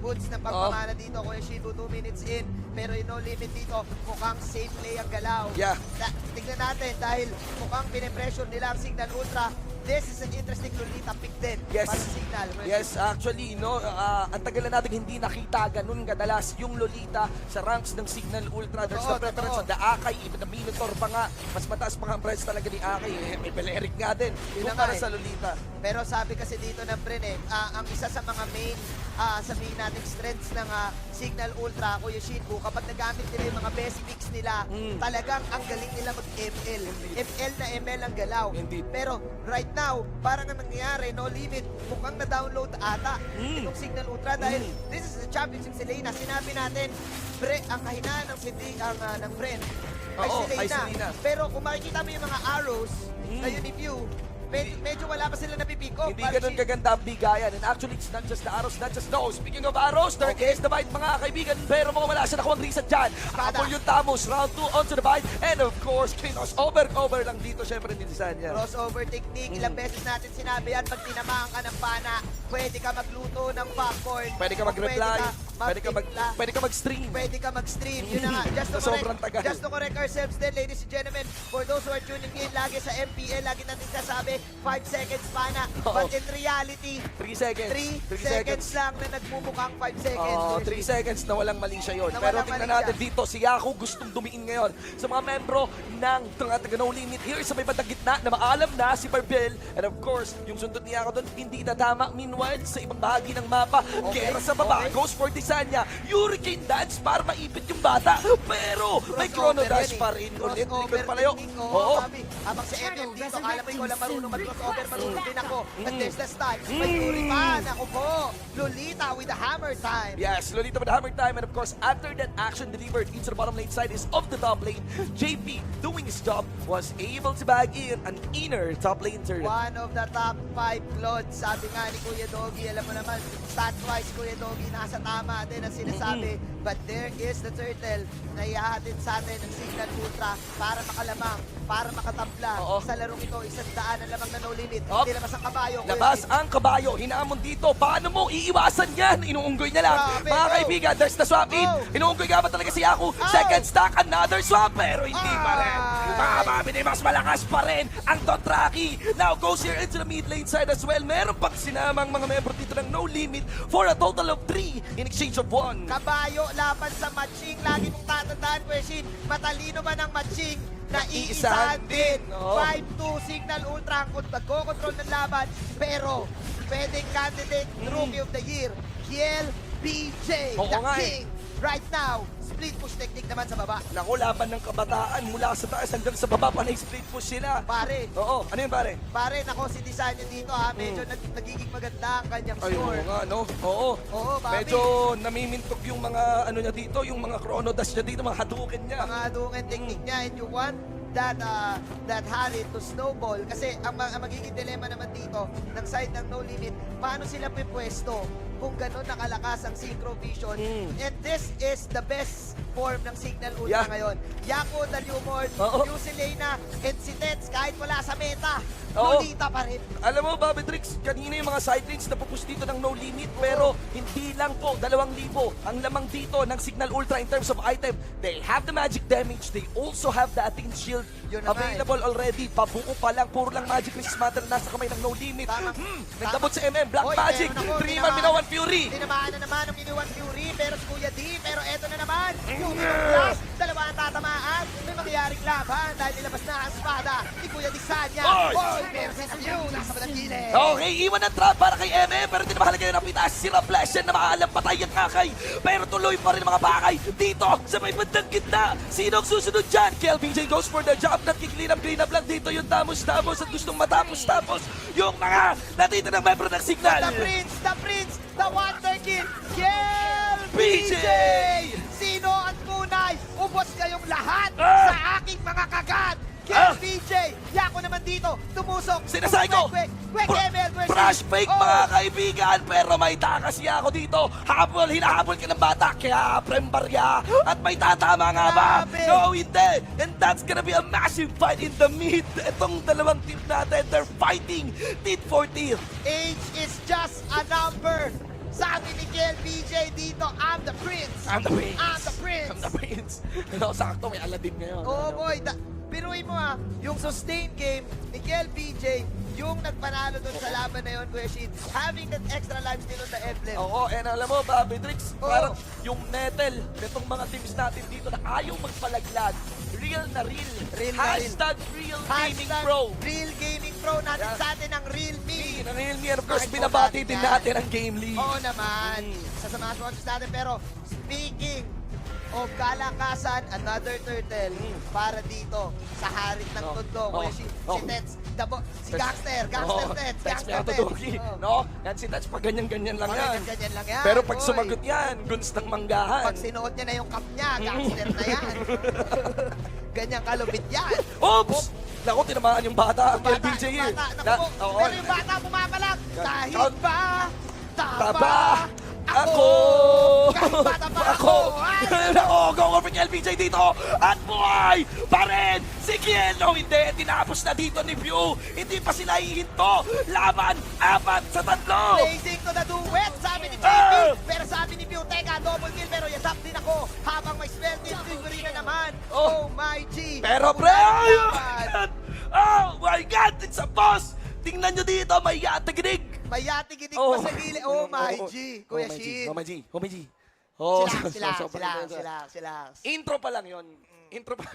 boots ng pagpamana dito. Kuya Shibu, 2 minutes in. Pero yung no limit dito, mukhang safe play ang galaw. Yeah. Tignan natin dahil mukhang pinipressure nila ang Cignal Ultra. This is an interesting Lolita pick din Yes. para sa Cignal. Yes, actually, no, ang tagal na natin hindi nakita ganun kadalas yung Lolita sa ranks ng Cignal Ultra. There's Totoo, the preference totoo. on the Akay, even the Minotaur pa nga. Mas mataas pa nga ang price talaga ni Akay. May Beleric nga din. Yun na Kumpara nga eh. sa Lolita. Pero sabi kasi dito ng Bren ang isa sa mga main sabihin natin strengths ng Cignal Ultra, Kuya Shinbu, kapag nagamit nila yung mga best picks nila, talagang ang galing nila mag-ML. ML na ML ang galaw. Indeed. Pero right now, parang ang nangyayari, no limit, mukhang na-download ata itong Cignal Ultra dahil this is the championship si Leyna. Sinabi natin, ang kahinaan ng Bren ay Oo, si ay si Leyna. Leyna. Pero kung makikita mo yung mga arrows na Uniview, medyo wala pa sila napipick up. Hindi ganun kaganda ang bigayan. And actually, it's not just the arrows, not just those. Speaking of arrows, there is the bite, mga kaibigan. Pero mga wala siya nakuha ang reset dyan. Habol yung Tamos, round 2 onto the bite. And of course, crossover lang dito. Syempre, nilisan niya. Crossover technique, ilang beses natin sinabi yan, pag tinamaan ka ng pana, pwede ka magluto ng popcorn. Pwede ka mag-reply. magtimpla, Pwede ka mag-stream. pwede ka mag-stream. Yun na nga, Sa sobrang tagal. just to correct ourselves then, ladies and gentlemen, for those who are tuning in, lagi sa MPL, lagi natin sasabi, 5 seconds pana. Oo. But in reality, 3 seconds. 3 seconds lang na nagmumukhang 5 seconds. Oo, 3 seconds na walang mali siya yun. Na Pero walang tingnan mali natin siya. dito, si Yaku gustong dumiin ngayon sa mga membro ng taga No Limit here sa may bandang gitna na maalam na si Barbel. And of course, yung sundot ni Yaku doon, hindi tatama. Meanwhile, Wild sa ibang bahagi ng mapa. Gera sa baba, goes for Tisanya. Hurricane Dance para maipit yung bata. Pero may Chrono Dash pa rin. Ulit, trigger palayo. Oo. Habang si MM dito, kala mo ikaw lang marunong mag-crossover, marunong din ako. But there's less time. May Yuri pa, naku po. Lolita with the hammer time. Yes, Lolita with the hammer time. And of course, after that action delivered into the bottom lane side is of the top lane. JP, doing his job, was able to bag in an inner top lane turret. One of the top 5 clods. Sabi nga ni Kuya Doggy, alam mo naman, stat-wise, Kuya Doggy, nasa tama din ang sinasabi. But there is the turtle na ihahatid sa atin ng Cignal Ultra para makalamang, para makatabla. Sa larong ito, 100 ang lamang na no limit. Hindi labas ang kabayo. Labas ang kabayo, hinamon dito. Paano mo iiwasan yan? Inuunggoy niya lang. Grabe, Mga kaibigan, there's the swap in. Inuunggoy nga ba talaga si Yaku? Second stack, another swap. Pero hindi pa rin. Mga mabini, mas malakas pa rin ang Dothraki. Now goes here into the mid lane side as well. Meron pang sinamang mga membro dito ng no limit for a total of 3 in exchange of 1. Kabayo laban sa matching. Lagi mong tatandaan, question, matalino ba ng matching? Naiisahan din. 5-2 Cignal Ultra ang nagko-control ng laban. Pero, pwedeng candidate Rookie of the Year, Kiel BJ, Oo the nga king. Right now, split push technique naman sa baba. Naku, laban ng kabataan mula sa taas hanggang sa baba pa na-split push sila. Pare, Oo, ano yun pare? pare, nako si Tisanya dito ha, medyo nagiging maganda ang kanyang Ay, oo score. nga, no? Oo. Oo, Bobby. Medyo namimintog yung mga ano niya dito, yung mga chrono dash niya dito, mga hadukin niya. Mga adungan technique niya, and you want that Harry to snowball. Kasi ang magiging dilemma naman dito ng side ng No Limit, paano sila pipwesto kung gano'n nakalakas ang Synchro Vision. And this is the best form ng Cignal Ultra ngayon. Yako, Dalyumon, yung si Lena, and si Tets, kahit wala sa meta, Lolita pa rin. Alam mo, Bobby Tricks, kanina yung mga side lanes na pupush dito ng no limit, pero hindi lang po 2,000 ang lamang dito ng Cignal Ultra in terms of item. They have the magic damage, they also have the Athene Shield available already. Pabuko pa lang, puro lang magic resist matter na nasa kamay ng no limit. Nagdabot si MM, Black Magic, 3-man Minoan Fury. Tinamaan na naman ng Minoan Fury, pero si Kuya D, pero eto na naman, yung Plus, 2 ang tatamaan. May mangyayaring laban dahil nilabas na ang espada ni Kuya D Sanya. Versus you, nasa balang gilid. Okay, iwan ang trap para kay MM, pero hindi na mahalaga yung napitas. Si Raplesian na makaalam patay ang kakay. Pero tuloy pa rin ang mga bakay dito sa may bandang gitna. Sino ang susunod dyan? KLBJ goes for the job. Nagki-clean up lang dito yung tamos-tamos at gustong matapos-tapos yung mga natita ng membro ng Cignal. The Prince, the Wonderkid, KLBJ! Sino ang tunay? Ubos kayong lahat sa aking mga kagat. KLBJ, Yako naman dito, tumusok. Sinasay ko! Brush fake mga kaibigan, pero may takas siya ako dito. Hinahabol ka ng bata, kaya prembarya. At may tatama nga ba? No, hindi. And that's gonna be a massive fight in the mid. Itong dalawang team natin, they're fighting tit for tit. Age is just a number. Sabi ni KLBJ dito, I'm the Prince. I'm the Prince. I'm the Prince. I'm the Prince. Ano, sakto, may Aladdin ngayon. Oh boy, biruin mo yung sustain game ni KLBJ, yung nagpanalo doon sa laban na yun, Kuya Shin, having that extra life still on the emblem. Oo, and alam mo, Bobby Tricks, parang yung nettle nitong mga teams natin dito na ayaw magpalaglag. Real na real. Hashtag real gaming pro. Real gaming pro natin sa atin ang real me. Real me, and of course, binabati din natin ang game league. Oo naman, sa mga sponsors natin. Pero speaking of kalakasan, another turtle para dito sa harit ng tondo. Si Tets, si Gangster Tets. Gangster Tets. No? Yan si Tets, pag ganyan-ganyan lang yan. Ganyan lang yan. Pero pag sumagot yan, guns ng manggahan. Pag sinuot niya na yung cup niya, gangster na yan. Ganyang kalupit yan. Oops! Naku, tinamaan yung bata. Ang LBJ here. Pero yung bata pumapalag. Kahit ba taba ako! Kahit ba taba Ako! Nako, go for LBJ dito! At buhay pa rin si Kiel! No, hindi! Tinapos na dito ni Pew! Hindi pa sila hihinto! Laban 4 sa 3! Blazing to the duet, sabi ni JP. Pero sabi ni Pew, teka, double kill. Pero yasap din ako habang may spell kill figure na naman. Oh my G! Pero pre, oh my God! It's a boss! Tingnan nyo dito, may yataginig! May yatiginig pa sa gilid. Oh my G! Kuya Shin. Oh my G! Oh my G! Sila. Intro pa lang yon. Intro pa.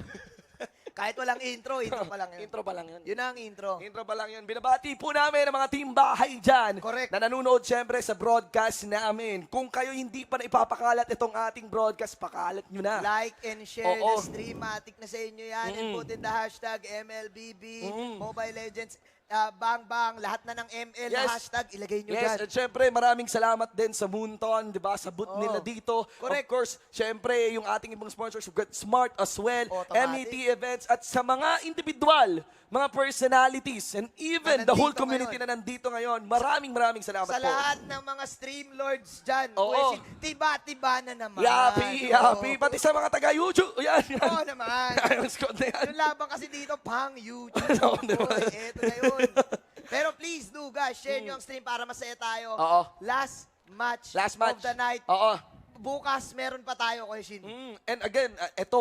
Kahit walang intro pa lang yun. Intro pa lang yun. Yun ang intro. Intro pa lang yun. Binabati po namin ang mga team bahay dyan. Correct. Na nanonood syempre sa broadcast namin. Kung kayo hindi pa na ipapakalat itong ating broadcast, pakalat nyo na. Like and share Oo. the stream. Matik na sa inyo yan. And put in the hashtag MLBB, Mobile Legends, Bang Bang, lahat na ng ML na Yes. hashtag, ilagay nyo Yes, dyan. at syempre maraming salamat din sa Moonton, 'di ba? Sa booth nila dito. Correct. Of course, syempre yung ating ibang sponsors, we've got Smart as well, Automatic. MET events at sa mga individual, mga personalities and even Na the whole nandito community ngayon. na nandito ngayon. Maraming salamat Sa po. lahat ng mga stream lords dyan, Oo. tiba-tiba na naman. Yapi, Oo. pati sa mga taga YouTube. Yan. Oo naman. Ayun, Scott na yan. Yung laban kasi dito, pang YouTube. Oo, diba? Oy, eto na yun. Pero please do guys, share nyo ang stream para masaya tayo. Oo. Last match Last match. of the night. Oo. Bukas meron pa tayo, Kuya Shin. And again, ito,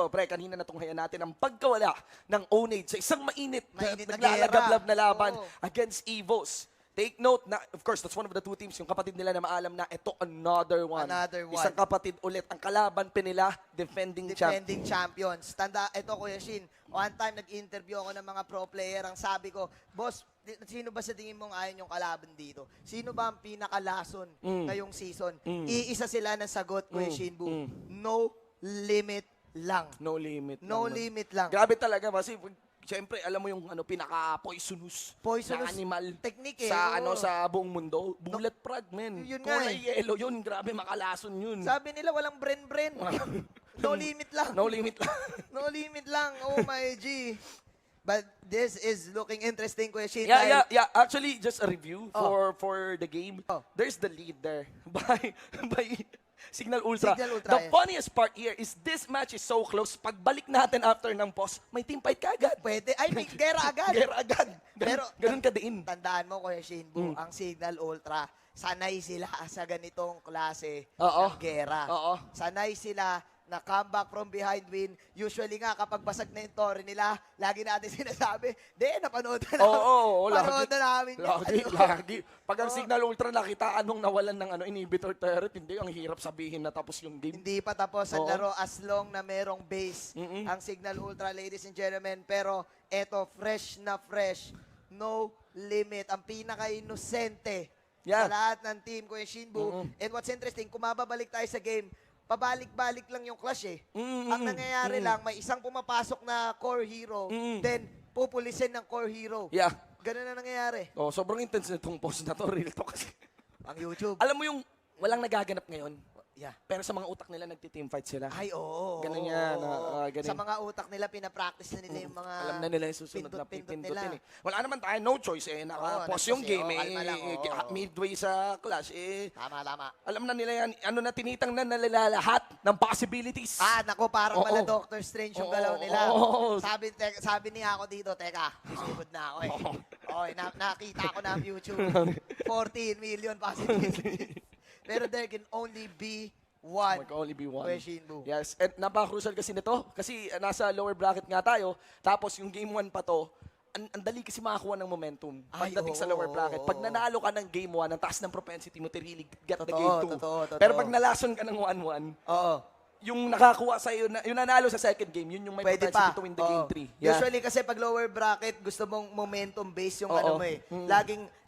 pre, kanina natunghayan natin ang pagkawala ng Onage sa isang mainit na naglalagablab na laban Oo. against Evos. Take note na, of course, that's one of the two teams, yung kapatid nila na maalam na ito another one. Another one. Isang kapatid ulit. Ang kalaban pa nila, defending champ. Defending champions. Tanda, ito Kuya Shin, one time nag-interview ako ng mga pro player, ang sabi ko, boss, sino ba sa tingin mong ayon yung kalaban dito? Sino ba ang pinakalason ngayong season? Iisa sila ng sagot, Kuya Shinbu. No limit lang. No limit. No lang, limit lang. Grabe talaga kasi siyempre, alam mo yung pinaka-poisonous Poisonous na animal technique sa oo. sa buong mundo. Bullet frag, men. Yun nga Kulay yellow yun. Grabe, makalason yun. Sabi nila walang bren-bren. No limit lang. No limit lang. No limit lang. Oh my G. But this is looking interesting, Kuya Shin. Yeah. Actually, just a review Oh. for the game. Oh. There's the lead there by Cignal Ultra. Cignal Ultra, The yes. funniest part here is this match is so close. Pagbalik natin after ng pause, may team fight kagad. Pwede. Ay, may gera agad. Gera agad. Pero, Ganun kadiin. Tandaan mo, Kuya Shinbu, ang Cignal Ultra, sanay sila sa ganitong klase Oo. ng gera. Oo. Sanay sila na comeback from behind win. Usually nga, kapag basag na yung tore nila, lagi natin sinasabi, napanood na namin. Oo, Panood na namin. yan." Lagi. Pag ang Cignal Ultra nakitaan nung nawalan ng inhibitor turret, hindi, ang hirap sabihin na tapos yung game. Hindi pa tapos ang Oo. laro as long na merong base ang Cignal Ultra, ladies and gentlemen. Pero eto, fresh na fresh. No limit. Ang pinaka-inosente Yeah. sa lahat ng team, Kuya Shinbu. And what's interesting, kung mababalik tayo sa game, pabalik-balik lang yung clash eh. Ang nangyayari lang, may isang pumapasok na core hero, then pupulisin ng core hero. Yeah. Ganun na nangyayari. Oh, sobrang intense nitong post na to, real to kasi. Ang YouTube. Alam mo yung walang nagaganap ngayon, Yeah. pero sa mga utak nila nagti-team fight sila. Ay, oo. Ganun yan, ganun. Sa mga utak nila, pinapractice na nila yung mga Alam na nila yung susunod na pindot-pindot pipindutin eh. Wala naman tayo, no choice eh. Naka-pause yung nag-pause game eh. Kalma lang, midway sa clash eh. Tama. Alam na nila yan, tinitang na nila lahat ng possibilities. Nako, parang Oo. pala Doctor Strange yung Oo, galaw nila. oo. Sabi niya ako dito, teka, susunod na ako eh. Okay, nakita ko na ang YouTube. 14 million possibilities. Pero there can only be one. Mag only be one. Kuya Shinbu. Yes, and napaka-crucial kasi nito. Kasi nasa lower bracket nga tayo. Tapos yung game 1 pa to, ang dali kasi makakuha ng momentum pagdating sa lower bracket. Pag nanalo ka ng game 1, ang taas ng propensity mo to really get the game 2. Totoo. Pero pag nalason ka ng 1-1, Oo. yung nakakuha sa'yo, yung nanalo sa second game, yun yung may Pwede propensity pa. to win the game Oo. 3. Yeah. Usually kasi pag lower bracket, gusto mong momentum base yung Oo. ano mo eh.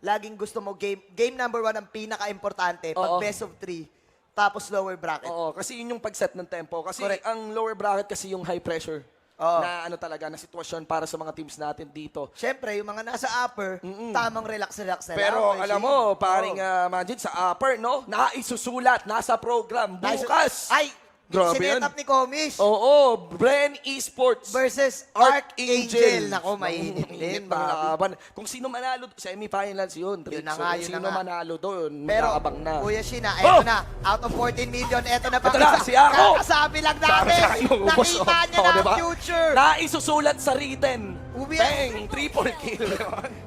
Laging gusto mo game number 1 ang pinaka-importante. Pag Oo. best of 3, tapos lower bracket. Oo, kasi yun yung pag-set ng tempo. Kasi Correct. ang lower bracket kasi yung high pressure Oo. na talaga, na sitwasyon para sa mga teams natin dito. Siyempre, yung mga nasa upper, tamang relax na Pero lang. alam mo, paring Majid, sa upper, no? Naisusulat, nasa program, bukas. Ay, Grabe sinet yan. up ni Comish Oo, Bren Esports versus Archangel. Archangel. Nako, mainit din. Init ng laban. Kung sino manalo, semifinals yun. Yun na So, nga, kung yun sino na nga. manalo doon, Pero, makakabang na. Kuya Shina, Oh! eto na. Out of 14 million, eto na ba? Eto na, si Ako. Kakasabi lang Sabi natin. sa akin, ubos, Nakita niya na diba? ang future. Naisusulat sa written. Uwi- Bang! Triple kill.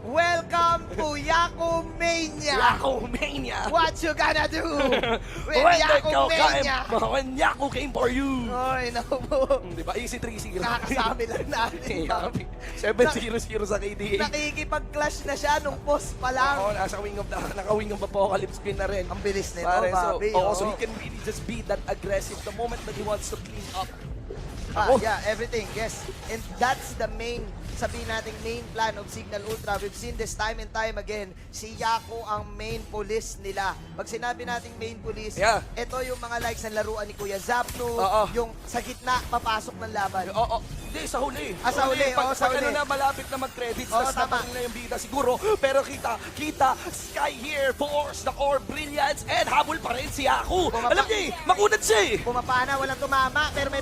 Welcome to Yaku Mania. Yako Mania. What you gonna do with When Yaku Mania? When Yako came for you. Ay, naku po. Di ba? Easy 3-0. Kakasabi lang natin. Happy. 7-0-0 sa KDA. Nakikipag-clash na siya nung post pa lang. Oo, naka-wing of Apocalypse Queen na rin. Ang bilis nito, Pare, Bobby. so he can really just be that aggressive the moment that he wants to clean up. Yeah, everything, yes. And that's the main, sabihin natin, main plan of Cignal Ultra. We've seen this time and time again. Si Yako ang main police nila. Pag sinabi nating main police, ito yung mga likes ng laruan ni Kuya Zapno, yung sa gitna, papasok ng laban. Hindi, sa huli. Sa huli, Pag sa huli. ano na, malapit na mag-credits, Oo, tas tama. napaking na yung bida siguro. Pero kita, Sky here, Force, the core, Brilliance, and habol pa rin si Aku. Alam niya makunad siya Pumapana, walang tumama, pero may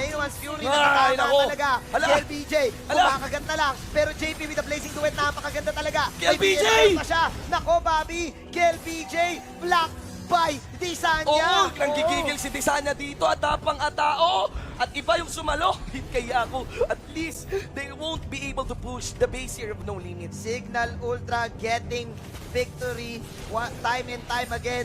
Nuance Fury na Ay, nakatama nako. talaga. Hala. KLBJ, kumakagat na lang. Pero JP with the Blazing Duet, napakaganda talaga. May KLBJ! PNR pa siya. Nako, Bobby, KLBJ, block by Disanya. Oo, nanggigigil si Disanya dito at tapang atao. At iba yung sumalo, kaya ako. At least, they won't be able to push the base here of No Limits. Cignal Ultra getting victory time and time again.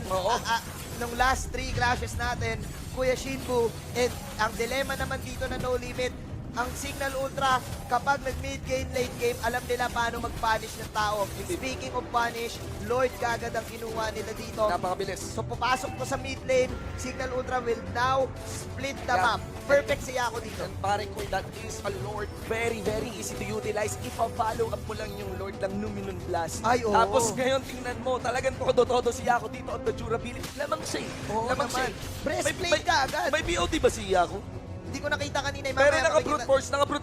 Nung last 3 clashes natin, Kuya Shinbu, and ang dilemma naman dito na No Limit, ang Cignal Ultra, kapag nag-mid game, late game, alam nila paano mag-punish ng tao. Speaking of punish, Lord kagad ang kinuha nila dito. Napakabilis. So papasok to sa mid lane, Cignal Ultra will now split the map. Perfect siya ako dito. And pare ko, that is a Lord. Very, very easy to utilize. Ipa-follow up mo lang yung Lord ng Numinon Blast. Ay, oo. Tapos ngayon, tingnan mo, talagang todo-todo si Yako dito at the durability. Lamang siya. Oo Lamang naman. siya. Breastplate ka agad. May BOD ba si Yako? Hindi ko nakita kanina. Pero naka-brute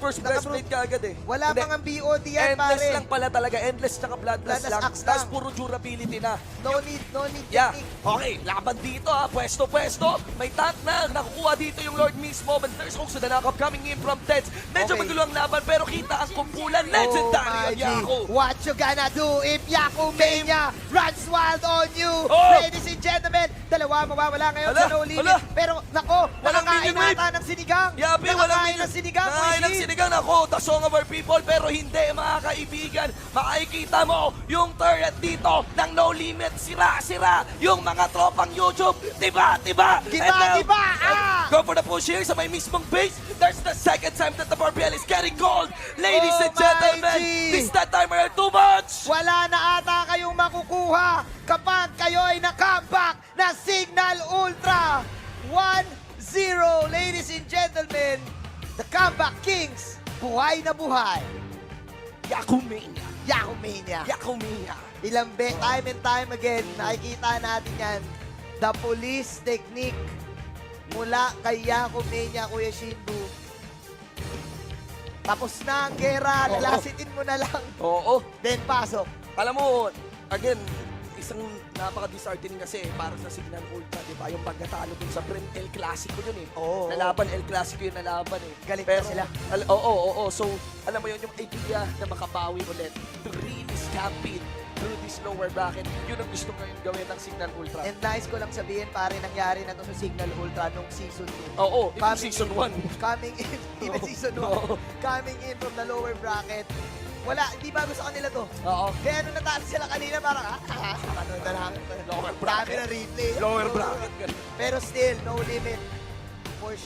force breastplate ka agad eh. Wala Hindi. pang ang BOD yan, Endless pare. lang pala talaga. Endless tsaka bloodless Bloodless lang. axe Tapos lang. puro durability na. No need Yeah. technique. Okay, laban dito ha. Pwesto. May tank na. Nakukuha dito yung Lord mismo. But there's also the knockup coming in from Teds. Medyo Okay. magulo ang laban pero kita ang kumpulan. Legendary ang G. Yako. What you gonna do if Yako Mania runs wild on you? Oh! Ladies and gentlemen, dalawa mawawala ngayon Hala, sa No Limit. hala. Pero nako, Walang nakakain minion wave. nata ng sinigang. Yabi, walang Nakakain ng sinigang. Nakakain ng Moishin. sinigang ako. The song of our people. Pero hindi, mga kaibigan. Makikita mo yung turret dito ng No Limit. Sira. Yung mga tropang YouTube. Diba? And now, go for the push here sa may mismong base. There's the second time that the Barbell is getting gold. Ladies Oh and gentlemen, my G. this that timer are too much. Wala na ata kayong makukuha kapag kayo ay na-comeback na Cignal Ultra. 1-0, ladies and gentlemen. The Comeback Kings, buhay na buhay. Yakumania. Yakumania. Time and time again, nakikita natin yan. The police technique mula kay Yakumania, Kuya Shinbu. Tapos na ang gera, lasitin mo na lang. Oo. Then pasok. Alam mo, again, isang napaka-disheartening kasi para sa Cignal Ultra, di ba? Yung pagkatalo dun sa Brim El Clasico yun eh. Oo. Nalaban, El Clasico yung nalaban eh. Galit na sila. Oo. So, alam mo yun, yung idea na makabawi ulit to really stampede through this lower bracket, yun ang gusto ngayon gawin ng Cignal Ultra. And nice ko lang sabihin, pare, nangyari na to sa Cignal Ultra nung season 2. Oo, even Coming season in- 1. Coming in, even season 1. Oo. Coming in from the lower bracket. Wala, hindi bago sa kanila to. Oo. Kaya nung nataas sila kanina, parang, ano na lang. Lower Dami bracket. na replay. Lower bracket. Pero still, No Limit. For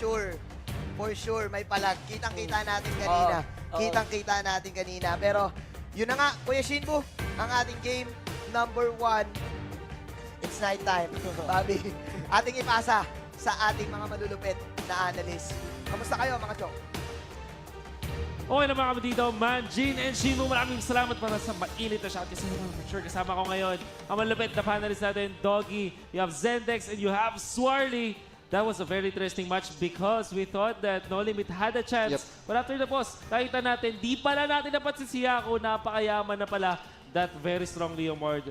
sure, may palag. Kitang-kita natin kanina. Oo. Kitang-kita natin kanina. Pero, yun na nga, Kuya Shinbu, ang ating game number 1. It's night time. Bobby, ating ipasa sa ating mga malulupit na analyst. Kamusta kayo, mga chok? Okay naman kami dito, Manjin and Shimu. Maraming salamat para sa mainit na shot. Kasi for sure kasama ko ngayon ang malupit na panelists natin, Doggy, you have Zendex, and you have Swarly. That was a very interesting match because we thought that No Limit had a chance. Yep. But after the pause, nakita natin, di pala natin dapat si Siyako, napakayaman na pala that very strong Leo Mord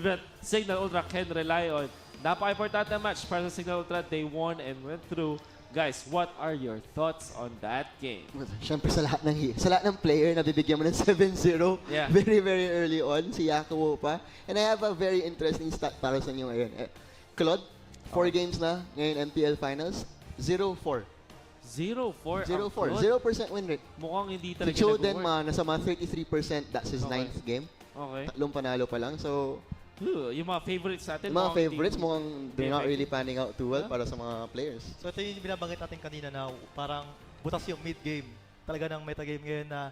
that Cignal Ultra can rely on. Napaka-important na match para sa Cignal Ultra. They won and went through. Guys, what are your thoughts on that game? Siyempre sa lahat ng player na bibigyan mo ng 7-0 Yeah. very early on, si Yakuwo pa. And I have a very interesting stat para sa inyo ngayon. Claude, 4 games na ngayon MPL Finals, 0-4. 0-4. 0-4. 0% win rate. Mukhang hindi Si talaga Cho nag-work. nasa mga 33%, that's his Okay. 9th game. Okay. Tatlong panalo pa lang. So, Yung mga favorites natin. mga mukhang favorites, hindi- mukhang they're not effective. really panning out too well para sa mga players. So ito yung binabanggit natin kanina na parang butas yung mid-game. Talaga ng metagame ngayon na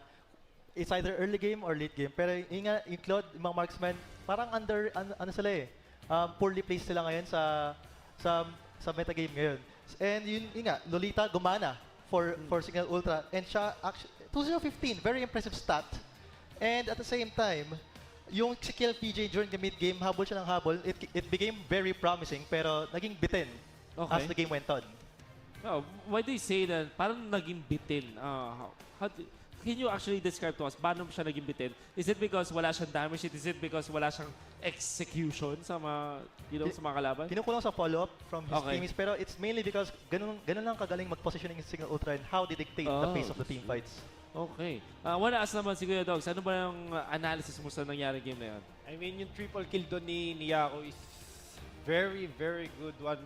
it's either early game or late game. Pero yung nga, yung Claude, yung mga marksman, parang ano sila eh. Poorly placed sila ngayon sa metagame ngayon. And yun nga, Lolita gumana. for Cignal Ultra. And siya, actually, 2015, very impressive stat. And at the same time, yung si PJ during the mid-game, habol siya ng habol, it became very promising, pero naging bitin as the game went on. Oh, why do you say that? Parang naging bitin. Can you actually describe to us paano siya naging bitin? Is it because wala siyang damage? Is it because wala siyang execution sa mga, sa mga kalaban? Kinukulang sa follow-up from his teammates, pero it's mainly because ganun lang kagaling mag-positioning yung Cignal Ultra and how they dictate the pace of the team fights. Okay. Wanna ask naman si Kuya Dogs, ano ba yung analysis mo sa nangyari game na yun? I mean, yung triple kill doon ni Yako is very, very good one.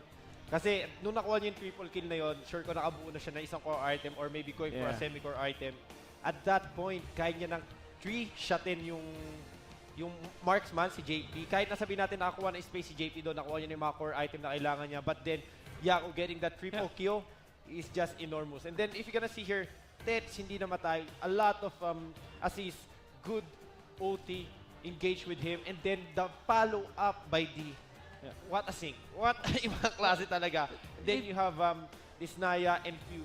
Kasi nung nakuha niya yung triple kill na yon, sure ko nakabuo na siya ng isang core item or maybe going for a semi-core item. At that point, kaya niya ng 3-shotin yung marksman, si JP. Kahit nasabihin natin nakakuha ng space si JP doon, nakuha niya yung mga core item na kailangan niya. But then, Yako getting that triple kill is just enormous. And then, if you're gonna see here, Tets hindi namatay. A lot of assists, good OT, engage with him. And then, the follow-up by D. What a sync. What ibang klase talaga. And then you have this Naya and Pew.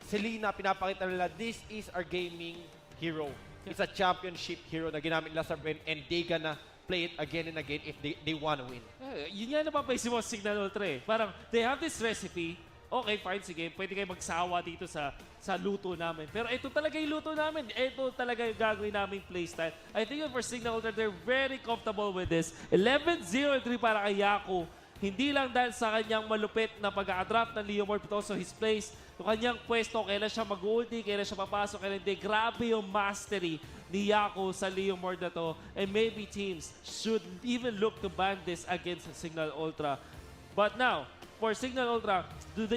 Selena, pinapakita nila, this is our gaming hero. It's a championship hero na ginamit nila sa Brent and they gonna play it again and again if they wanna win. Yun nga napapaisip mo sa Cignal Ultra eh. Parang, they have this recipe. Okay, fine, sige. Pwede kayo magsawa dito sa luto namin. Pero ito talaga yung luto namin. Ito talaga yung gagawin namin playstyle. I think for Cignal Ultra, they're very comfortable with this. 11-0-3 para kay Yaku. Hindi lang dahil sa kanyang malupit na pag-a-draft ng Leomord, but also his place. Yung kanyang pwesto, kailan siya mag-ulti, kailan siya papasok, kailan hindi. Grabe yung mastery ni Yaku sa Leomord na to. And maybe teams should even look to ban this against Cignal Ultra. But now, for Cignal Ultra,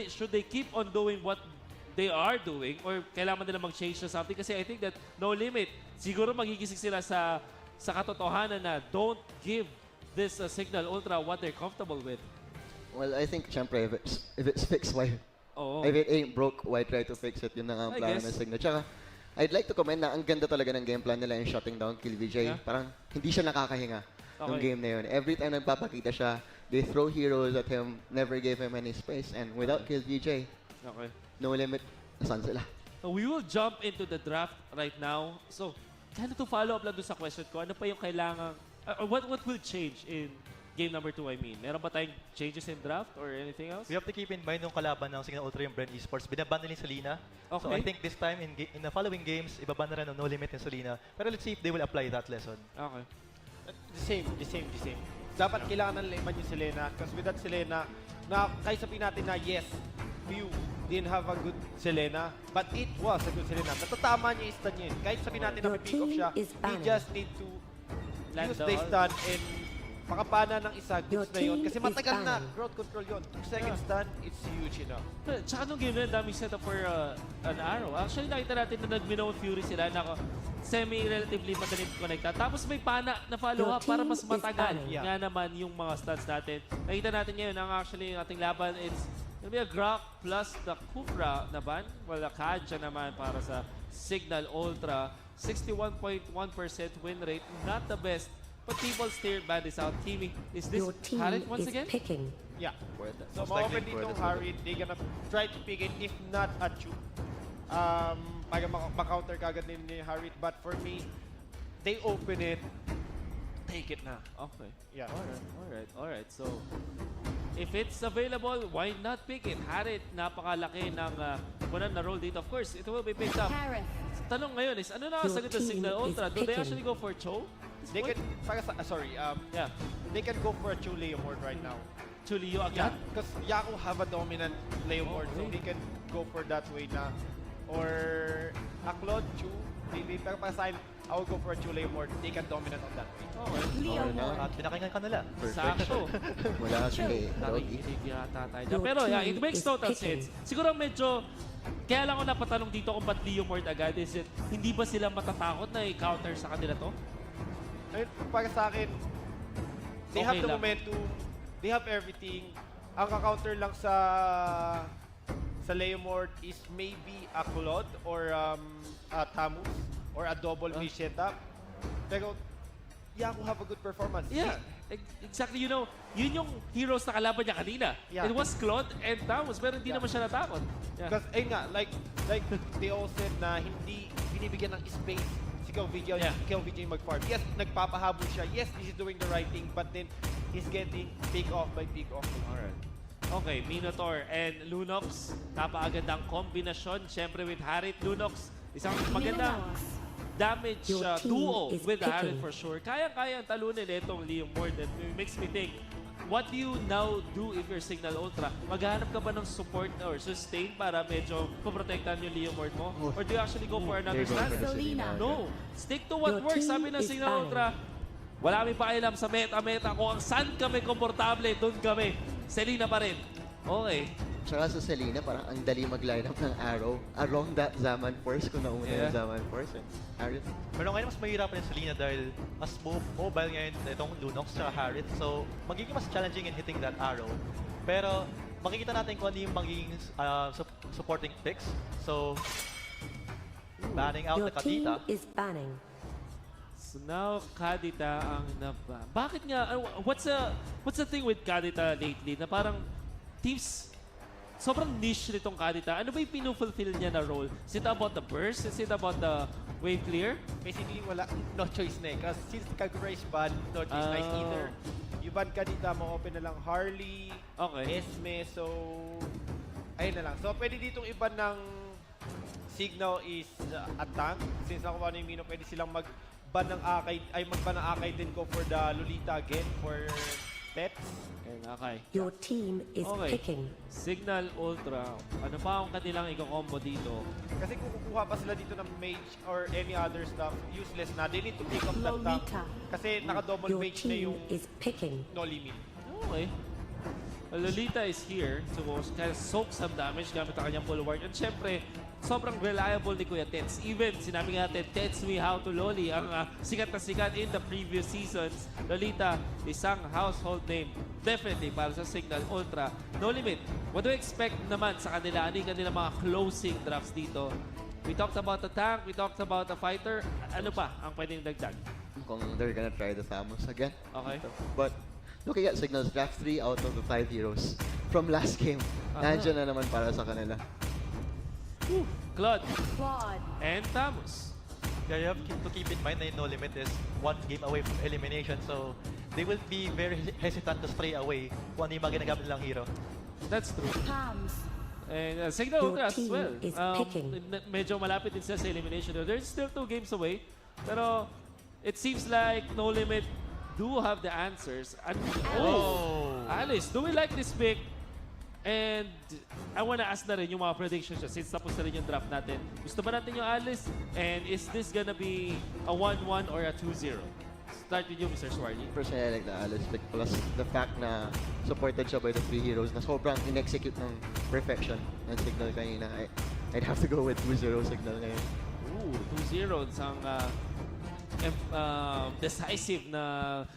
should they keep on doing what they are doing or kailangan nila mag-change na something? Kasi I think that No Limit, siguro magigising sila sa katotohanan na don't give this Cignal Ultra what they're comfortable with. Well, I think, syempre, if it's fixed, why? If it ain't broke, why try to fix it? Yun na nga ang plano ng Cignal. Tsaka, I'd like to comment na ang ganda talaga ng game plan nila yung shutting down Kill VJ. Parang hindi siya nakakahinga ng game na yun. Every time nagpapakita siya, they throw heroes at him, never gave him any space. And without Kill VJ, No Limit, nasan sila? So we will jump into the draft right now. So, kind of to follow up lang doon sa question ko, ano pa yung kailangan, what will change in game number 2, I mean? Meron ba tayong changes in draft or anything else? We have to keep in mind yung kalaban ng Cignal Ultra yung Brand Esports. Binaban nila yung Selena. So I think this time, in the following games, ibaban na rin ng No Limit yung Selena. Pero let's see if they will apply that lesson. Okay. The same. Dapat kailangan ng layman yung Selena because without Selena, na kahit sabihin natin na yes, Pew didn't have a good Selena, but it was a good Selena. Natatama niya yung stun niya. Kahit sabihin natin na may pick off siya, he just need to use the stun and makapana ng isa, goods na yun. Kasi matagal na, crowd control yun. 2 seconds stun, it's huge enough. Tsaka nung game na yun, daming setup for an arrow. Actually, nakita natin na nag-Minnow Fury sila na semi-relatively madaling connecta. Tapos may pana na follow-up para mas matagal. Nga naman yung mga stuns natin. Nakita natin ngayon, ang actually yung ating laban, it's gonna be a Grok plus the Kufra na ban. Well, the Kaja naman para sa Cignal Ultra. 61.1% win rate, not the best. But people still ban this out. Kimi, is this Harit once again? Yeah. So ma-open dito Harit, they gonna try to pick it, if not a Chu. Para ma-counter kagad ni Harit. But for me, they open it, take it na. Okay. Yeah. Alright. So, if it's available, why not pick it? Harit, napakalaki ng kunan na roll dito. Of course, it will be picked up. Tanong ngayon is, ano na sagot ng Cignal Ultra? Do they actually go for Cho? They can, they can go for a Chu Leomord right now. Chu Leo agad? Because Yaku have a dominant Leomord, so they can go for that way na. Or a Claude Chu, maybe. Pero para sa akin, I will go for a Chu Leomord. They can dominant on that way. At pinakinggan ka nila. Sakto. Wala si Doggy. Nakikinig yata tayo. Pero yeah, it makes total sense. Siguro medyo, kaya lang ako napatanong dito kung ba't Leomord agad. Is it, hindi ba sila matatakot na i-counter sa kanila to? Ayun, para sa akin, they have the lang. momentum, they have everything. Ang ka-counter lang sa Leomord is maybe a Claude or a Tamus or a double me setup. Pero Yaku have a good performance. Yeah. exactly, you know, yun yung heroes na kalaban niya kanina. Yeah. It was Claude and Tamus, pero hindi naman siya natakot. Yeah. Because, ayun nga, like they all said na hindi binibigyan ng space si KLVJ mag-farm. Yes, nagpapahabol siya. Yes, he's doing the right thing, but then he's getting pick off by pick off. Alright. Okay, Minotaur and Lunox. Napakagandang kombinasyon. Siyempre with Harit, Lunox. Isang magandang damage duo with Harit for sure. Kaya-kaya ang talunin itong Leomord. That makes me think, what do you now do if you're Cignal Ultra? Maghanap ka ba ng support or sustain para medyo poprotektahan yung Leomord mo? Or do you actually go for another stance? No. Stick to what works. Sabi ng Cignal Ultra, wala kami pakialam sa meta-meta. Kung ang saan kami komportable, doon kami. Selena pa rin. Okay. Tsaka sa Selena, parang ang dali mag-line up ng arrow along that Zaman Force kung nauna yung Zaman Force. Harith. Pero ngayon mas mahirap rin sa Selena dahil mas mobile ngayon itong Lunox at Harith. So magiging mas challenging in hitting that arrow. Pero makikita natin kung ano yung magiging supporting picks. So banning out Your the Kadita. team is banning. So now, Kadita ang naba. Bakit nga, what's the thing with Kadita lately? Na parang teams, sobrang niche nitong Kadita. Ano ba yung pinufulfill niya na role? Is it about the burst? Is it about the wave clear? Basically, no choice na eh. Kasi since Kagura is banned, no choice na is either you ban Kadita, ma-open na lang Harley, Esme, so ayun na lang. So pwede ditong iban ng Cignal is a tank. Since nakuha na yung Mino, pwede silang magban ng Akai din go for the Lolita again for pets. Okay. Your team is picking. Cignal Ultra. Ano pa ang kanilang i-combo dito? Kasi kung kukuha pa sila dito ng mage or any other stuff, useless na. They need to pick up that tank. Kasi naka-double Your mage na team yung is picking. no limit. Okay. Lolita is here to kind of soak some damage gamit ang kanyang bulwark. And syempre, sobrang reliable ni Kuya Tets. Even, sinabi nga natin, Tets me how to Loli. Ang sikat na sikat in the previous seasons. Lolita, isang household name. Definitely para sa Cignal Ultra. No limit. What do you expect naman sa kanila? Ano yung kanilang mga closing drafts dito? We talked about the tank, we talked about the fighter. Ano pa ang pwedeng dagdag? Kung they're gonna try the Thanos again. Okay. But looking at Signal's draft, 3 out of the 5 heroes from last game. Nandiyan na naman para sa kanila. Claude. And Tamus. Yeah, you have to keep in mind na yung No Limit is 1 game away from elimination. So they will be very hesitant to stray away kung ano yung mga ginagamit nilang hero. That's true. And Cignal Ultra as well. Medyo malapit din sila sa elimination. They're still 2 games away. Pero it seems like No Limit do have the answers. And, Alice, do we like this pick? And I wanna ask na rin yung mga predictions siya since tapos na rin yung draft natin. Gusto ba natin yung Alice? And is this gonna be a 1-1 or a 2-0? Start with you, Mr. Swarly. Personally, I like the Alice pick plus the fact na supported siya by the 3 heroes na sobrang in-execute ng perfection ng Signal kanina. I'd have to go with 2-0 Signal ngayon. Ooh, 2-0. Isang decisive na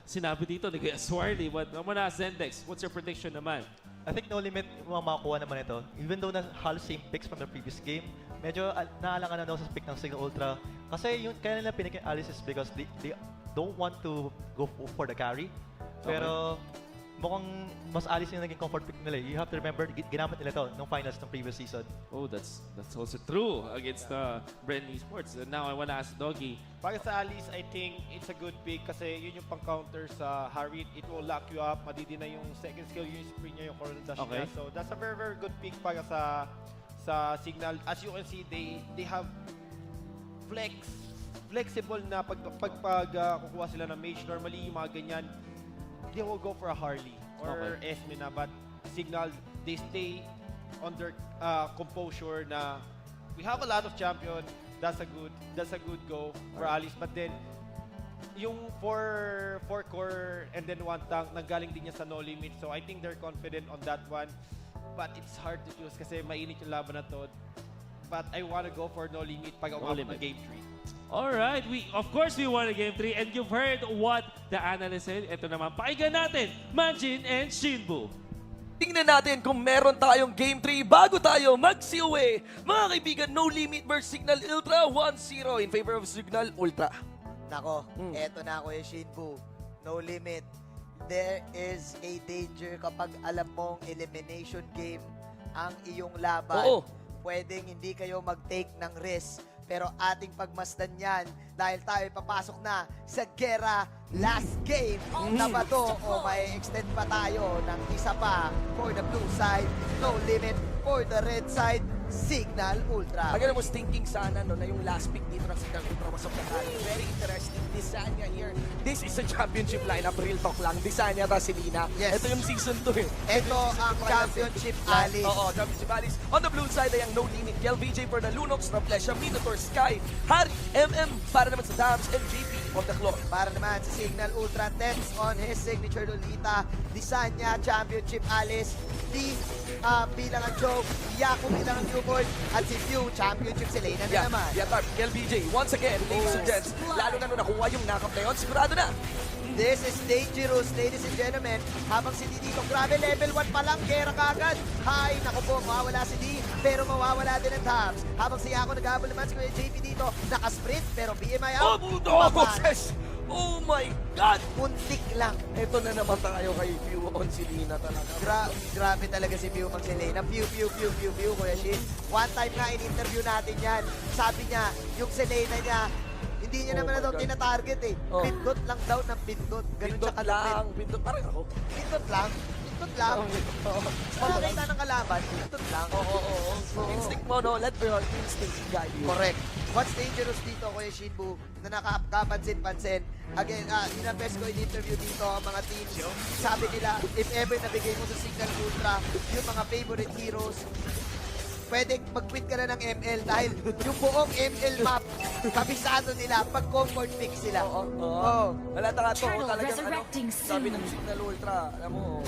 sinabi dito ni Kuya Swarly. But I'm gonna ask Zendex, what's your prediction naman? I think No Limit makakuha naman ito. Even though na halos same picks from the previous game, medyo naalangan na daw sa pick ng Cignal Ultra. Kasi yung kaya nila pinick yung Alice is because they don't want to go for the carry. Pero mukhang mas Alice yung naging comfort pick nila. You have to remember, ginamit nila ito nung finals ng previous season. Oh, that's also true against Brand Esports. And now I wanna ask Doggy. Para sa Alice, I think it's a good pick kasi yun yung pang-counter sa Harit. It will lock you up. Madidi na yung second skill, yung sprint niya, yung coronal dash niya. So that's a very, very good pick para sa Cignal. As you can see, they have flexible na pag kukuha sila ng mage. Normally, yung mga ganyan, they will go for a Harley or Esme na. But Cignal, they stay on their composure na we have a lot of champion. That's a good go for Alice. But then, yung 4 core and then 1 tank, nanggaling din niya sa No Limit. So I think they're confident on that one. But it's hard to choose kasi mainit yung laban na to. But I wanna go for No Limit pag umabot ng Game 3. Alright, of course we won a Game 3 and you've heard what the analyst said. Ito naman, pakinggan natin, Manjin and Shinbu. Tingnan natin kung meron tayong Game 3 bago tayo mag-COA. Mga kaibigan, No Limit versus Cignal Ultra, 1-0 in favor of Cignal Ultra. Nako, eto na ako yung Shinbu. No Limit. there is a danger kapag alam mong elimination game ang iyong laban. Oo. Pwedeng hindi kayo mag-take ng risk. Pero ating pagmasdan yan dahil tayo papasok na sa gera last game na ba to o may extend pa tayo ng isa pa for the blue side, no limit for the red side, Cignal Ultra. Again, I was thinking sana no, na yung last pick dito ng Cignal Ultra was of the time. Very interesting. Disanya here. This is a championship lineup. Real talk lang. Disanya, Selena. Yes. Ito yung season 2 eh. Ito ang championship Alice. Oo, championship Alice. On the blue side ay ang No Limit. KelVJ for the Lunox, Reflection, Minotaur, Sky, Harry, MM para naman sa Dams, and JP on the clock. Para naman sa Cignal Ultra, Tens on his signature Lolita, Disanya, Championship Alice, D bilang ang joke, Yaku bilang ang newborn, at si Pew, Championship Selena na naman. KelVJ, once again, ladies and gents, lalo na nung nakuha yung knock-up na yun, sigurado na. This is dangerous, ladies and gentlemen. Habang si D dito, grabe, level 1 pa lang, kera kagad. Hay, naku po, mawawala si D, pero mawawala din ang Tabs. Habang si Yaku nag-habol naman si Kuya JP dito, nakasprint, pero BMI out. Boses! Oh my God! Muntik lang. Ito na naman tayo kay Pew on Selena talaga. Grabe talaga si Pew Mang Selena. Pew, Kuya Shin. One time nga, in-interview natin yan. Sabi niya, yung Selena niya, hindi niya naman na daw tinatarget eh. Oh. Pindot lang daw ng pindot. Ganun Pindot siya kalapit. lang. Pindot parang ako. Pindot lang. Sa nakita ng kalaban, pindot lang. Oo. Instinct mo, no? Let your instinct guide you. Correct. What's dangerous dito, Kuya Shinbu, na nakakapansin-pansin, again, inapes ko in-interview dito ang mga teams. Sabi nila, if ever nabigay mo sa Cignal Ultra, yung mga favorite heroes, pwede mag-quit ka na ng ML dahil yung buong ML map, kabisado nila pag comfort pick sila. Oo. Halata ka to, Eternal talagang resurrecting sabi ng soon. Cignal Ultra, alam mo,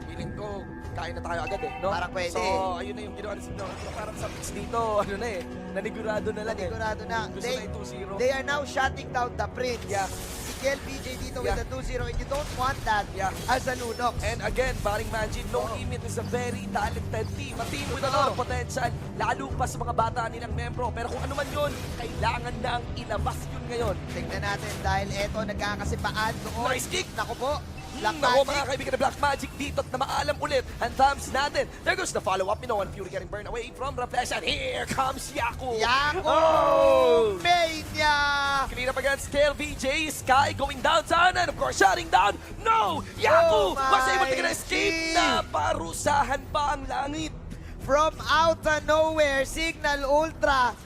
feeling ko, kain na tayo agad eh, no? Parang pwede. So, ayun na yung ginawa ng Cignal Ultra. Parang sa picks dito, ano na eh, nanigurado na lang Sigurado na. Gusto na yung 2-0. They are now shutting down the Prince. Yeah. Si KelVJ dito with Yeah. the 2-0 and you don't want that as a Lunox. And again, paring Manji, No Limit is a very talented team. A team with a lot of potential, lalo pa sa mga bata nilang membro. Pero kung ano man yun, kailangan na ang ilabas yun ngayon. Tignan natin dahil eto nagkakasipaan doon. Nice kick! Naku po. Black Nako Magic. mga kaibigan na Black Magic dito at na maalam ulit ang thumbs natin. There goes the follow-up. And Fury getting burned away from Reflection. Here comes Yaku. Yaku! Oh! Mania! Clean up against KelVJ. Sky going down sana. And of course, shutting down. No! Yaku Oh was able to get my an escape G! na parusahan pa ang langit. From out of nowhere, Cignal Ultra,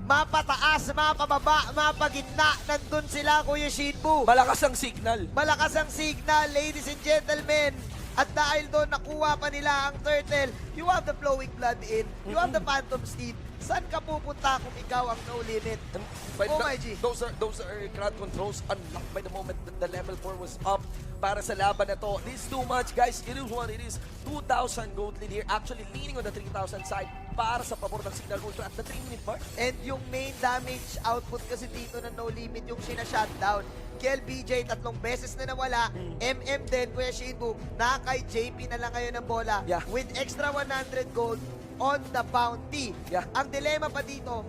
mapataas, mapababa, mapagitna, nandun sila, Kuya Shinbu. Malakas ang signal. Malakas ang signal, ladies and gentlemen. At dahil doon, nakuha pa nila ang turtle. You have the flowing blood in. You have the phantom steed. Saan ka pupunta kung ikaw ang no limit? By Oh my G. Those are crowd controls unlocked by the moment that the level 4 was up para sa laban na to. This is too much, guys. It is what it is. 2,000 gold lead here. Actually leaning on the 3,000 side para sa pabor ng Cignal Ultra at the 3-minute mark. And yung main damage output kasi dito ng no limit, yung sina-shutdown. KelVJ, 3 beses na nawala. MM din, Kuya Shinbu, na kay JP na lang ngayon ang bola. Yeah. With extra 100 gold on the bounty. Yeah. Ang dilema pa dito,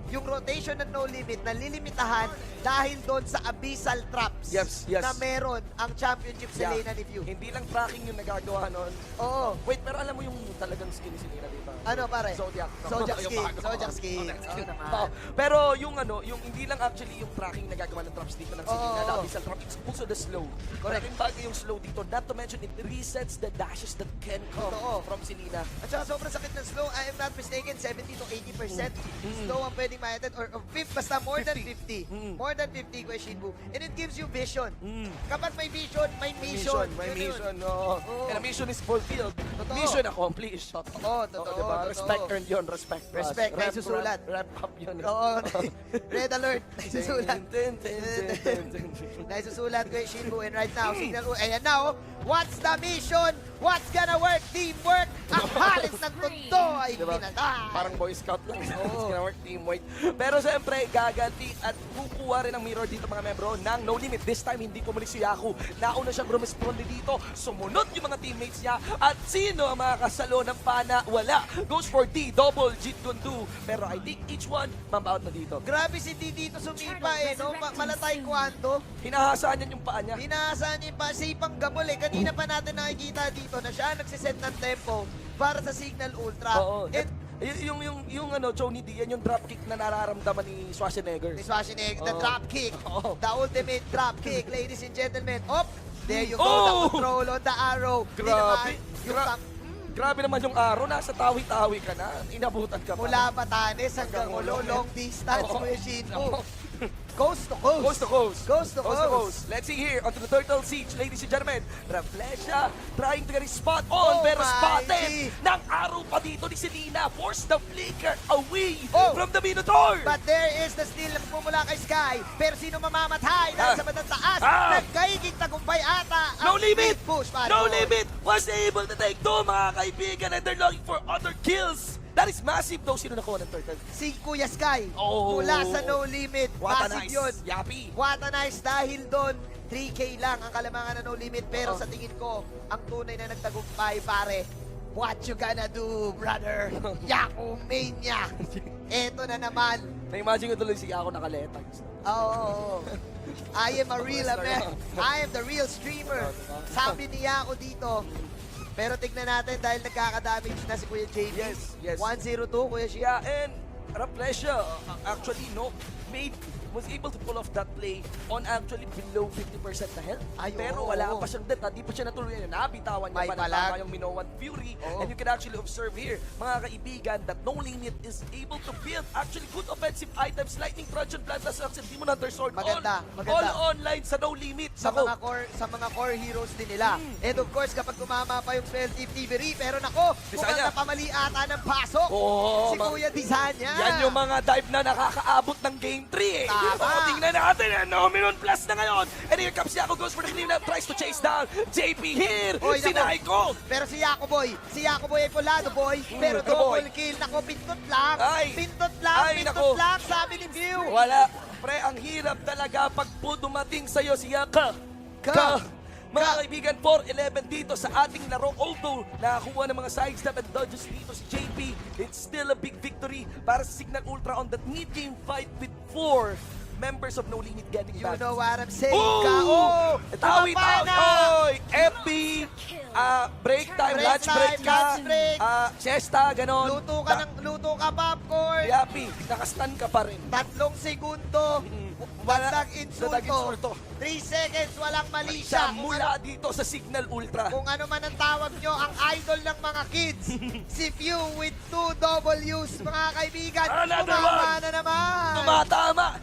yung rotation ng no limit na lilimitahan dahil doon sa abyssal traps Yes. na meron ang championship Selena ni View. Hindi lang tracking yung nagagawa nun. Oo. Wait, pero alam mo yung talagang skin ni Selena dito? Ano pare? Zodiac. Zodiac Yung skin. bago. Zodiac skin. Zodiac Oo naman. Oo. Pero yung yung hindi lang actually yung tracking nagagawa ng traps dito ng Selena, Oo. na abyssal trap, it's also the slow. Correct. Malaking bagay yung slow dito. Not to mention, it resets the dashes that can come Totoo. from Selena. At saka sobrang sakit ng slow. I am not mistaken, 70 to 80% slow ang pwedeng ma-attend or basta more than 50. More than 50, Kuya Shinbu. And it gives you vision. Kapag may vision, may mission. May Yun yun. mission, no. Oo. And a mission is fulfilled. Totoo. Mission accomplished. Totoo, Diba? Respect earned yun, respect. Respect, may susulat. Wrap up yun. Oo. Red alert. Naisusulat. Tin, tin, tin, tin, tin, tin. Naisusulat, Kuya Shinbu. And right now, Cignal Ultra. Ayan now, what's the mission? What's gonna work? Teamwork. Ang halit ng tondo ay Diba? pinatay. Parang Boy Scout lang. It's gonna work teamwork. Pero siyempre, gaganti at kukuha rin ang mirror dito mga membro ng No Limit. This time, hindi pumalik si Yaku. Nauna siyang rumesponde dito. Sumunod yung mga teammates niya. At sino ang makakasalo ng pana? Wala. Goes for D, double Jit Gundu. Pero I think each one, mambaut na dito. Grabe si D dito sumipa eh, no? Malatay kwando. Hinahasaan niya yung paa niya. Pinaasahan niya pa, sipang gabol eh. Kanina pa natin nakikita dito na siya nagsiset ng tempo para sa Cignal Ultra. Oo. And Yung ano, Johnny D, yan yung dropkick na nararamdaman ni Schwarzenegger. ni Schwarzenegger, the Oo. drop kick. Oo. The ultimate drop kick, ladies and gentlemen. Op! There you go, Oh! the control on the arrow. Di Grabe. naman, yung Grabe naman yung araw, nasa tawi-tawi ka na. Inabutan ka pa. mula Batanes hanggang Ulo, long distance, Oo. Kuya Shinpo. Coast to coast. Coast to coast. Coast to Coast to coast. coast. Let's see here, onto the Turtle Siege, ladies and gentlemen. Reflexia trying to get his spot on, Oh pero my spotted G. ng araw pa dito ni Selena. Force the flicker away Oh. from the Minotaur. But there is the steal na pumula kay Sky. Pero sino mamamatay dahil sa bandang taas? Ah. Nagkaiging tagumpay ata. No ang limit! big push, pare No ko. limit! Was able to take two mga kaibigan and they're looking for other kills. That is massive though. Sino nakuha ng turtle? Si Kuya Sky. Oh. Mula sa No Limit. What a Massive nice. yun. Yappy. What a nice dahil doon. 3K lang ang kalamangan na No Limit. Pero Oh. sa tingin ko, ang tunay na nagtagumpay, pare, what you gonna do, brother? Yaku Mania. Eto na naman. Na-imagine ko tuloy si ako nakaletag. Oh, I am a real man. I am the real streamer. Sabi niya ako dito. Pero tignan natin dahil nagkaka-damage na si Kuya JB. Yes, yes. 102, Kuya Shia. Yeah, and Raplesha actually was able to pull off that play on actually below 50% na health. Ay, Pero oo, wala oo. pa siyang death. Di pa siya natuloy na nabitawan niya May pa ng balag. tama yung Minoan Fury. Oo. And you can actually observe here, mga kaibigan, that No Limit is able to build actually good offensive items, Lightning Truncheon, Plantas, and Demon Hunter Sword. Maganda, all, maganda. all online sa No Limit. Sa Nako. mga core heroes din nila. And of course, kapag tumama pa yung spell tip Thievery, pero nako, mukhang Desanya. napamali ata ng pasok. Oo, Si Kuya Desanya. Yan yung mga dive na nakakaabot ng Game 3 eh. Tama. O, tingnan natin, Nominon Plus na ngayon. And here comes Yako, goes for the clean up, tries to chase down JP here. Oy, nako. Sinay ko. Pero si Yakoboy ay pulado boy. Pero Yakoboy. double kill. Nako, pintot lang. Ay. Pintot Ay, nako. lang, sabi ni View. Wala. Pre, ang hirap talaga pag po dumating sa'yo si Yaka. Ka. Mga kaibigan, 4-11 dito sa ating laro. Although, nakakuha ng mga sidestep and dodges dito si JP, it's still a big victory para sa Cignal Ultra on that mid-game fight with 4 members of No Limit getting You back. know what I'm saying, Oh! Ka. Oh! Tawi, tumapa tawi. na! Oy! FB! Break time, Break lunch break time, ka. lunch break. Siesta, ganon. Luto ka popcorn. Yapi, nakastan ka pa rin. 3 segundo. Wala- Dagdag Dadag insulto. insulto. 3 seconds, walang mali Siya siya. mula dito sa Cignal Ultra. Kung ano man ang tawag nyo, ang idol ng mga kids. Si Pew with 2 W's, mga kaibigan. Another Tumama one. na naman.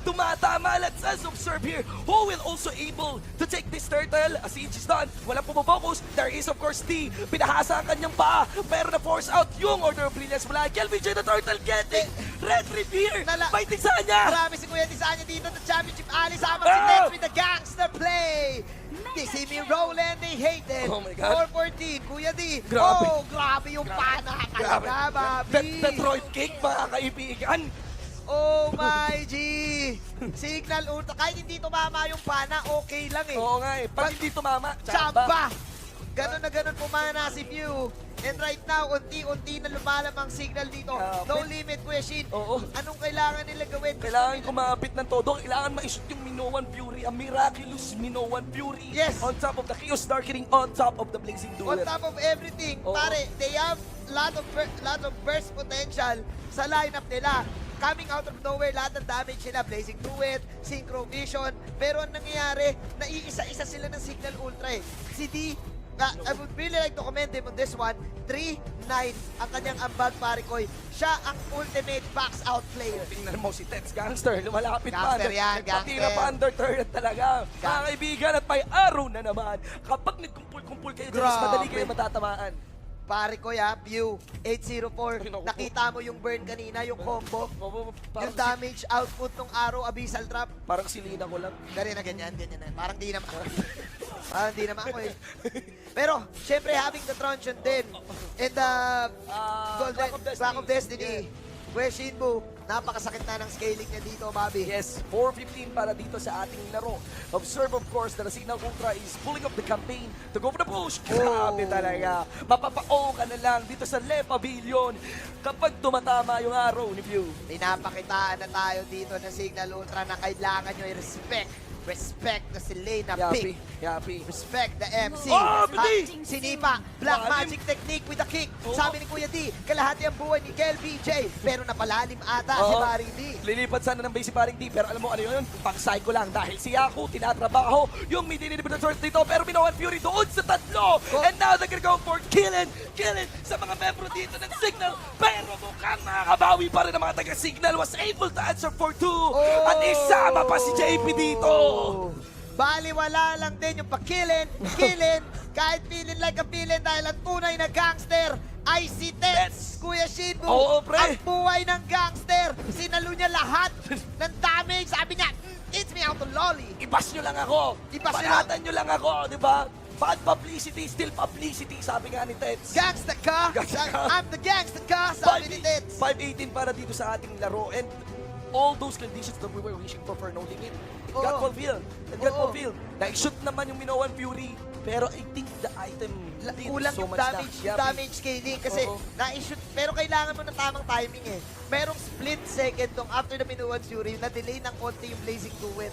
Tumatama. Let's observe here who will also able to take this turtle. As Siege is done, walang pumafocus. There is of course D. Pinahasa ang kanyang paa, pero na-force out yung Order of Brilliance mula. KelVJ the turtle getting red rip here. By Tisanya. Marami si Kuya Desanya dito sa Championship Ali. Sama si Oh! Tex with the gangster play. They see me roll and they hate it. Oh my God. 4-14, Kuya D. Grabe. Oh, grabe yung pana talaga, Bobby. Detroit kick, mga kaibigan. Oh my G! Cignal Ultra. Kahit hindi tumama yung pana, okay lang eh. Oo nga eh. Pag hindi tumama, Tsamba! Ganon na ganon pumana si Pew. And right now, unti-unti na lumalamang signal dito. No limit question. Oo. Anong kailangan nila gawin? Kailangan kumapit ng todo. Kailangan ma-shoot yung Minoan Fury. Ang miraculous Minoan Fury. Yes. On top of the Chaos Darkening, on top of the Blazing On Duel. top of everything, Oo. pare, they have lot of burst potential sa lineup nila. Coming out of nowhere, lahat ng damage nila, Blazing Duet, Synchro Vision. Pero ang nangyayari, naiisa-isa sila ng Cignal Ultra eh. Si D, I would really like to commend him on this one. 3-9 ang kanyang ambag, pare koy. Siya ang ultimate box out player. Tingnan mo si Tets Gangster, lumalapit pa. Gangster yan, Nagpatira gangster. pa under turret talaga. Mga kaibigan, at may araw na naman. Kapag nagkumpul-kumpul kayo dyan, mas Grabe. madali kayo matatamaan. Pare ko ya, Pew, 804. Ay, naku. Nakita mo yung burn kanina, yung combo. Yung Parang, damage output ng arrow, abyssal trap. parang silina ko lang. Dari na ganyan na. Parang di naman. Parang di naman ako eh. Pero, syempre having the truncheon din. And the Clock of Destiny. Clock of Destiny. Kuya Shinbu, napakasakit na ng scaling niya dito, Bobby. Yes, 4:15 para dito sa ating laro. Observe, of course, that the Cignal Ultra is pulling up the campaign to go for the push. Grabe talaga. Mapapao ka na lang dito sa Le Pavilion kapag tumatama yung araw ni View. Pinapakitaan na tayo dito ng Cignal Ultra na kailangan nyo i-respect. Respect na si Lena Pick. Yapi. Respect the MC. Oh, Bidi! Sinipa, Black Malalim. Magic Technique with a kick. Oo. Sabi ni Kuya D, kalahati ang buhay ni Kel BJ. Pero napalalim ata si Oo. Maring D. Lilipat sana ng base si Paring D, pero alam mo ano yun? Pang-psycho lang dahil si Yaku tinatrabaho yung mid-inhibitor short dito, pero binawan Fury doon sa tatlo. And now they're gonna go for killing sa mga membro dito ng Cignal. Pero mukhang makakabawi pa rin ang mga taga-Cignal. Was able to answer for 2. At isama pa si JP dito. Baliwala lang din yung killing, kahit feeling like a villain dahil ang tunay na gangster ay si Tets, Kuya Shinbu. Oo, pre. Ang buhay ng gangster, sinalo niya lahat ng damage. Sabi niya, it's me out to lolly. Ibas nyo lang ako. Ibas nyo Balatan nyo lang ako, di ba? Bad publicity, still publicity, sabi nga ni Tets. Gangster ka? Gangster ka. I'm the gangster ka, sabi ni Tets. 5:18 para dito sa ating laro. And all those conditions that we were wishing for No Limit, it got Oo. fulfilled. It got Oo. fulfilled. Na-shoot naman yung Minoan Fury. Pero I think the item did Kulang so yung much damage scaling kasi Oo. na-shoot. Pero kailangan mo ng tamang timing eh. Merong split second tong after the Minuan Fury na delay ng konti yung Blazing Duet.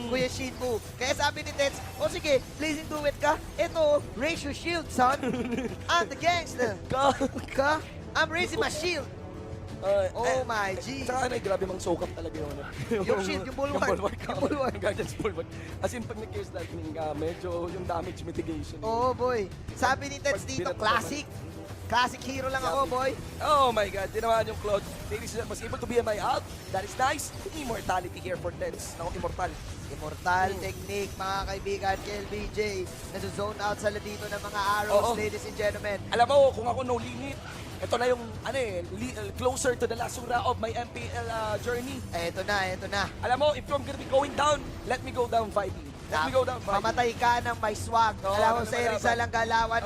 Kuya Shinbu. Kaya sabi ni Tets, o sige, Blazing Duet ka? Ito, raise your shield, son. I'm the gangster. Ka? I'm raising my shield. Oh my G. Saka grabe mang sokap talaga yun. Yung shield, yung bulwark. Yung bulwark. Yung Guardian's bulwark. As in, pag nag-case lightning ka, medyo yung damage mitigation. Oh boy. Sabi ni Tets dito, classic. Classic hero lang ako, boy. Oh my God, tinamaan yung Cloud. Ladies and gentlemen, was able to be my out. That is nice. Immortality here for Tens. Now, immortal. Immortal technique, mga kaibigan, KLBJ. Nasa-zone out sa dito ng mga arrows, Oo. ladies and gentlemen. Alam mo, kung ako no limit, ito na yung closer to the last sura of my MPL journey. Eto na. Alam mo, if I'm gonna be going down, let me go down fighting. Let me go down fighting. Mamatay ka ng may swag. Oo, Alam mo, ano sa naman Rizal dapat? ang galawan,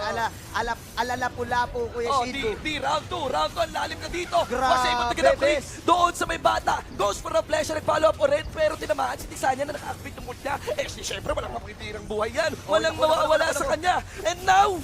alalapu-lapu, Kuya Oh, Shinbu. round 2, ang lalim ka dito. Grabe, Was able to get a free bes. doon sa may bata. Goes for a flash, nag-follow up ulit, pero tinamaan si Tisanya na naka-activate yung ult niya. Eh, syempre, walang mapitirang buhay yan. Walang mawawala sa kanya. And now,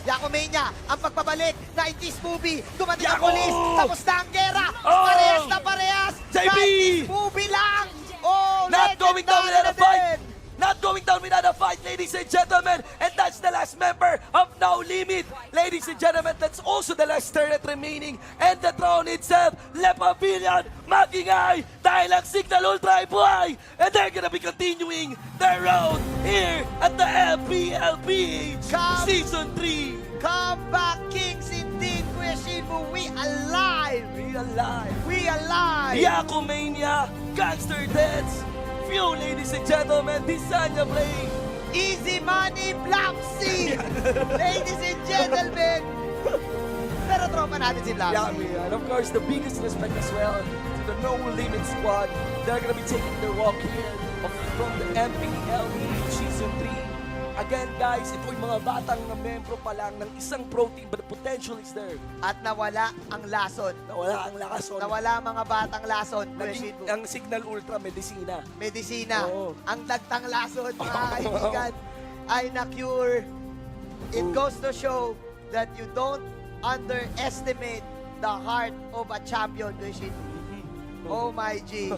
Yakomania, ang pagpabalik, 90s movie, dumating ang Yako! polis, tapos na ang gera, Oh! parehas na parehas, JB! 90s movie lang! Oh, not going down legendary without a na fight. din! Not going down without a fight, ladies and gentlemen. And that's the last member of No Limit. Ladies and gentlemen, that's also the last turret remaining. And the throne itself, Le Pavilion, magingay, dahil ang Cignal Ultra ay buhay. And they're gonna be continuing their road here at the LPLPH Come. Season 3. Comeback Kings indeed, Kuya Shinbu, we alive! We alive. We alive! Yakumania, Gangster Deaths. Few, ladies and gentlemen, Tisanya playing. Easy money, Blapsy! Ladies and gentlemen! Pero tropa natin si Blapsy. Yeah, and of course, the biggest respect as well to the No Limit squad. They're gonna be taking their walk here from the MPLE Season 3. Again, guys, ito yung mga batang na membro pa lang ng isang pro team, but the potential is there. At nawala ang lason. Nawala ang lason. Nawala mga batang lason, Kuya Naging, Shinbu. ang Cignal Ultra Medicina. Medisina. Oo. Ang dagtang lason, mga kaibigan, ay na-cure. It goes to show that you don't underestimate the heart of a champion, Kuya Shinbu. Oh my G.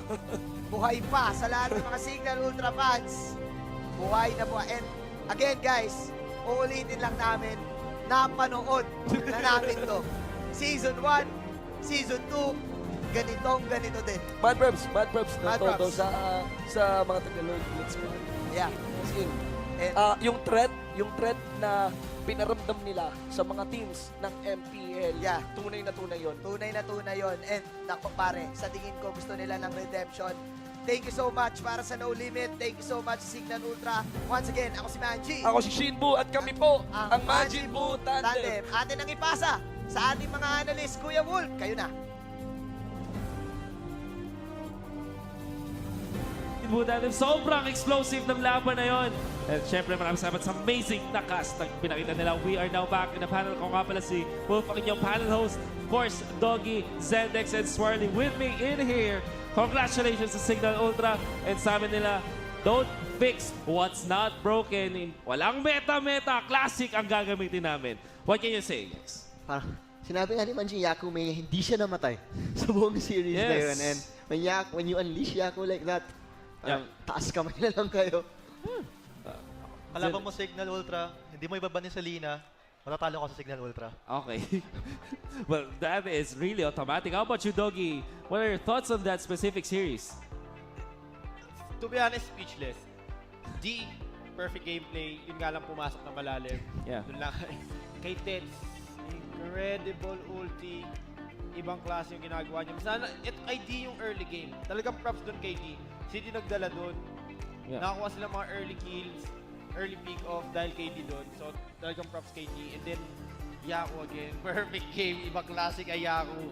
Buhay pa sa lahat ng mga Cignal Ultra fans. Buhay na buhay. And again, guys, uulitin lang namin, napanood na namin to. Season 1, Season 2, ganito din. Mad props na Mad todo props. sa mga taga-Lord Limit squad. Yeah. As in, And yung threat na pinaramdam nila sa mga teams ng MPL, Yeah. tunay na tunay yun. tunay na tunay yun. And nako pare, sa tingin ko gusto nila ng redemption. Thank you so much para sa No Limit. Thank you so much Cignal Ultra. Once again, ako si Manji. Ako si Shinbu at kami po ang Majin Bu Tandem. Tandem. Atin ang ipasa sa ating mga analyst. Kuya Wolf, kayo na. Sobrang explosive ng laban na yon. And syempre maraming salamat sa amazing na cast na pinakita nila. We are now back in the panel. Kung nga pala si Wolf, ang inyong panel host. Of course, Doggy, Zendex, and Swirly with me in here. Congratulations sa Cignal Ultra. And sa amin nila, don't fix what's not broken. Walang meta-meta. Classic ang gagamitin namin. What can you say, Yex? Parang, sinabi nga ni Manji, Yaku may hindi siya namatay sa buong series na yun. And when you unleash Yaku like that, taas kamay na lang kayo. Kalaban mo Cignal Ultra, hindi mo ibaban ni Selena, matatalo ka sa Cignal Ultra. Okay. Well, that is really automatic. How about you, Doggy? What are your thoughts on that specific series? To be honest, speechless. Perfect gameplay. Yun nga lang pumasok na malalim. Yeah. Doon lang. Kay Teds, incredible ulti. Ibang klase yung ginagawa niya. Sana, kay D yung early game. Talagang props doon kay D. Si D nagdala doon. Yeah. Nakakuha sila mga early kills, early pick-off dahil kay D doon. So, talagang props kay D. And then, Yaku again. Perfect game. Ibang klase kay Yaku.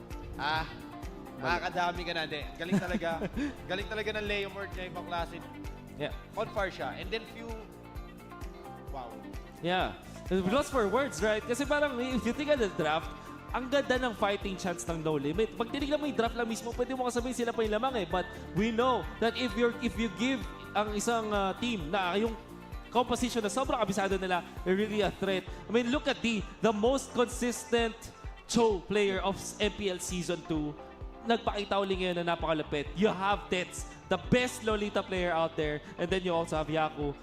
Nakakadami ka na. Galing talaga. Galing talaga ng Leo Mort niya. Ibang klase. Yeah. On fire siya. And then few... Wow. Yeah. We lost for words, right? Kasi parang if you think of the draft, ang ganda ng fighting chance ng No Limit. Pag tinignan mo yung draft lang mismo, pwede mo kasabihin sila pa yung lamang eh. But we know that if you give ang isang team na yung composition na sobrang kabisado nila, they're really a threat. I mean, look at the most consistent Cho player of MPL Season 2. Nagpakita uli ngayon na napakalapit. You have Tets, the best Lolita player out there. And then you also have Yaku.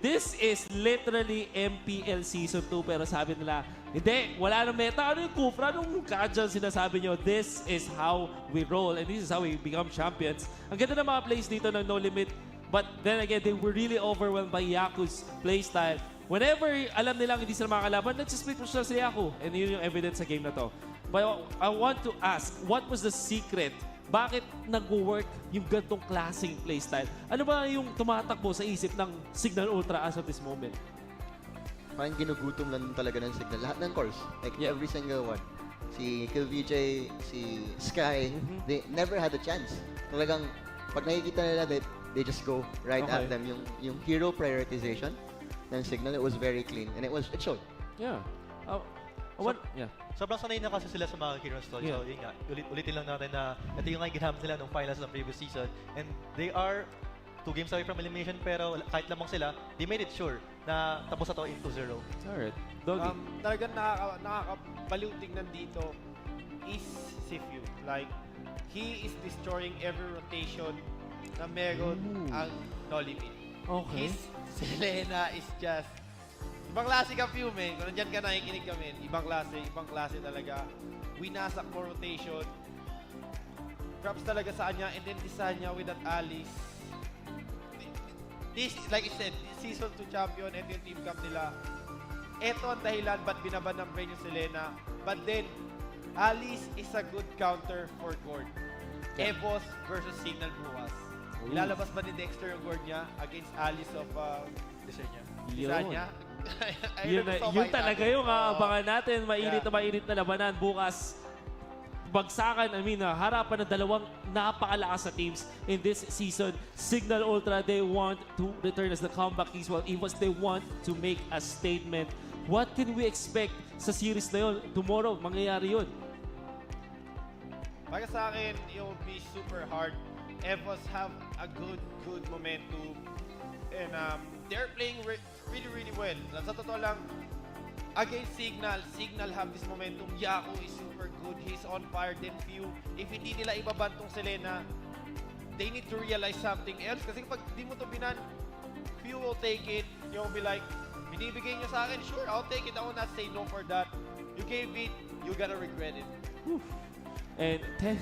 This is literally MPL Season 2 pero sabi nila, hindi, wala nang meta. Ano yung Kufra? Anong kadyan sinasabi nyo? This is how we roll and this is how we become champions. Ang ganda ng mga plays dito ng No Limit. But then again, they were really overwhelmed by Yaku's playstyle. Whenever alam nilang hindi sila makakalaban, nag-split push na si Yaku. And yun yung evidence sa game na to. But I want to ask, what was the secret? Bakit nag-work yung gantong klaseng playstyle? Ano ba yung tumatakbo sa isip ng Cignal Ultra as of this moment? Parang ginugutom lang talaga ng Cignal. Lahat ng course. Like every single one. Si Kill VJ, si Sky, they never had a chance. Talagang pag nakikita nila, they just go right at them. Yung hero prioritization ng Cignal, it was very clean. And it showed. Yeah. Sobrang sanay na kasi sila sa mga heroes tol. So yun nga, ulitin lang natin na ito yung nga ginamit nila nung finals ng previous season. And they are 2 games away from elimination pero kahit lamang sila, they made it sure na tapos na to in 2-0. Alright. Doggy. Talagang nakakabaliw tingnan dito is Sifu. Like, he is destroying every rotation na meron ang No Limit. Okay. His Selena is just ibang klase ka, Few, man. Kung nandyan ka nakikinig kami, ibang klase talaga. Winasak mo rotation. Props talaga sa kanya. And then design niya with that Alice. This, like I said, Season 2 champion, ito yung team camp nila. Ito ang dahilan ba't binaban ng brain yung Selena. But then, Alice is a good counter for Gord. Evos versus Cignal bukas. Ilalabas ba ni Dexter yung Gord niya against Alice of Desanya? Yun talaga yung aabangan natin. Mainit na labanan bukas. Bagsakan, harapan ng dalawang napakalakas na teams in this season. Cignal Ultra, they want to return as the comeback kings, while EVOS, they want to make a statement. What can we expect sa series na yun? Tomorrow, mangyayari yun. Para sa akin, it will be super hard. EVOS have a good momentum. And they're playing really well. Sa totoo lang, against Cignal have this momentum. Yaku is super good. He's on fire. Then Few, if hindi nila ibaban tong Selena, they need to realize something else. Kasi pag di mo to binan, Few will take it. You'll be like, binibigay niyo sa akin, sure, I'll take it. I will not say no for that. You gave it, you gotta regret it. And 10.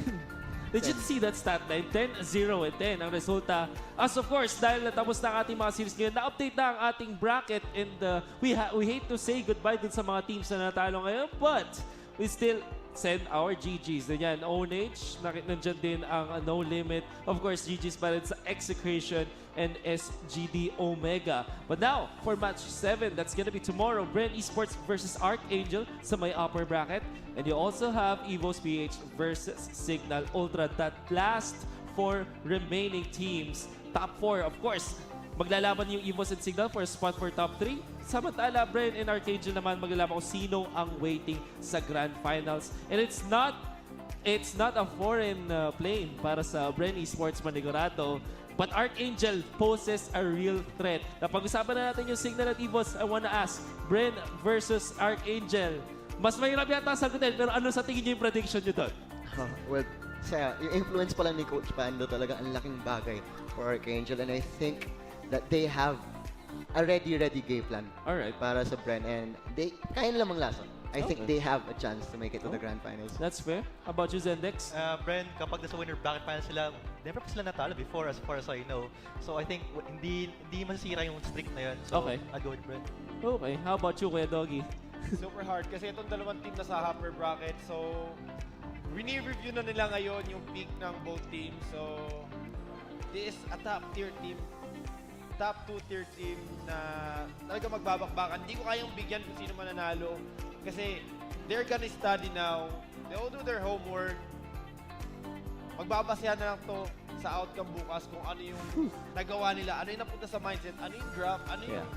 Did you see that stat line? 10, 0, and 10 ang resulta. As of course, dahil natapos na ang ating mga series ngayon, na-update na ang ating bracket and we hate to say goodbye dun sa mga teams na natalo ngayon, but we still send our GGs. Ganyan, Ownage, nandyan din ang No Limit. Of course, GGs pa rin sa Execration and SGD Omega. But now, for match 7, that's gonna be tomorrow, Brand Esports versus Archangel sa may upper bracket. And you also have EVOS PH versus Cignal Ultra. That last 4 remaining teams. Top 4, of course, maglalaban yung Evos and Cignal for a spot for top 3. Samantala, Bren and Archangel naman maglalaban kung sino ang waiting sa Grand Finals. And it's not a foreign plane para sa Bren Esports Manigurado. But Archangel poses a real threat. Napag-usapan na natin yung Cignal at Evos. I wanna ask, Bren versus Archangel. Mas mahirap yata sagutin, pero ano sa tingin niyo yung prediction niyo doon? Well, yung influence pa lang ni Coach Pando talaga ang laking bagay for Archangel, and I think that they have a ready game plan para sa Bren, and they kaya nila manglason. I think they have a chance to make it to the Grand Finals. That's fair. How about you, Zendex? Bren, kapag nasa winner bracket final sila, never pa sila natalo before as far as I know. So I think hindi masisira yung streak na yun. So I'll go with Bren. Okay. How about you, Kuya Doggy? Super hard kasi itong dalawang team na sa upper bracket. So, review na nila ngayon yung peak ng both teams. So, this is a top 2 tier team na talaga magbabakbakan. Hindi ko kayang bigyan kung sino mananalo kasi they're gonna study now. They'll do their homework. Magbabasehan na lang to sa outcome bukas kung ano yung nagawa nila, ano yung napunta sa mindset, ano yung draft, ano yung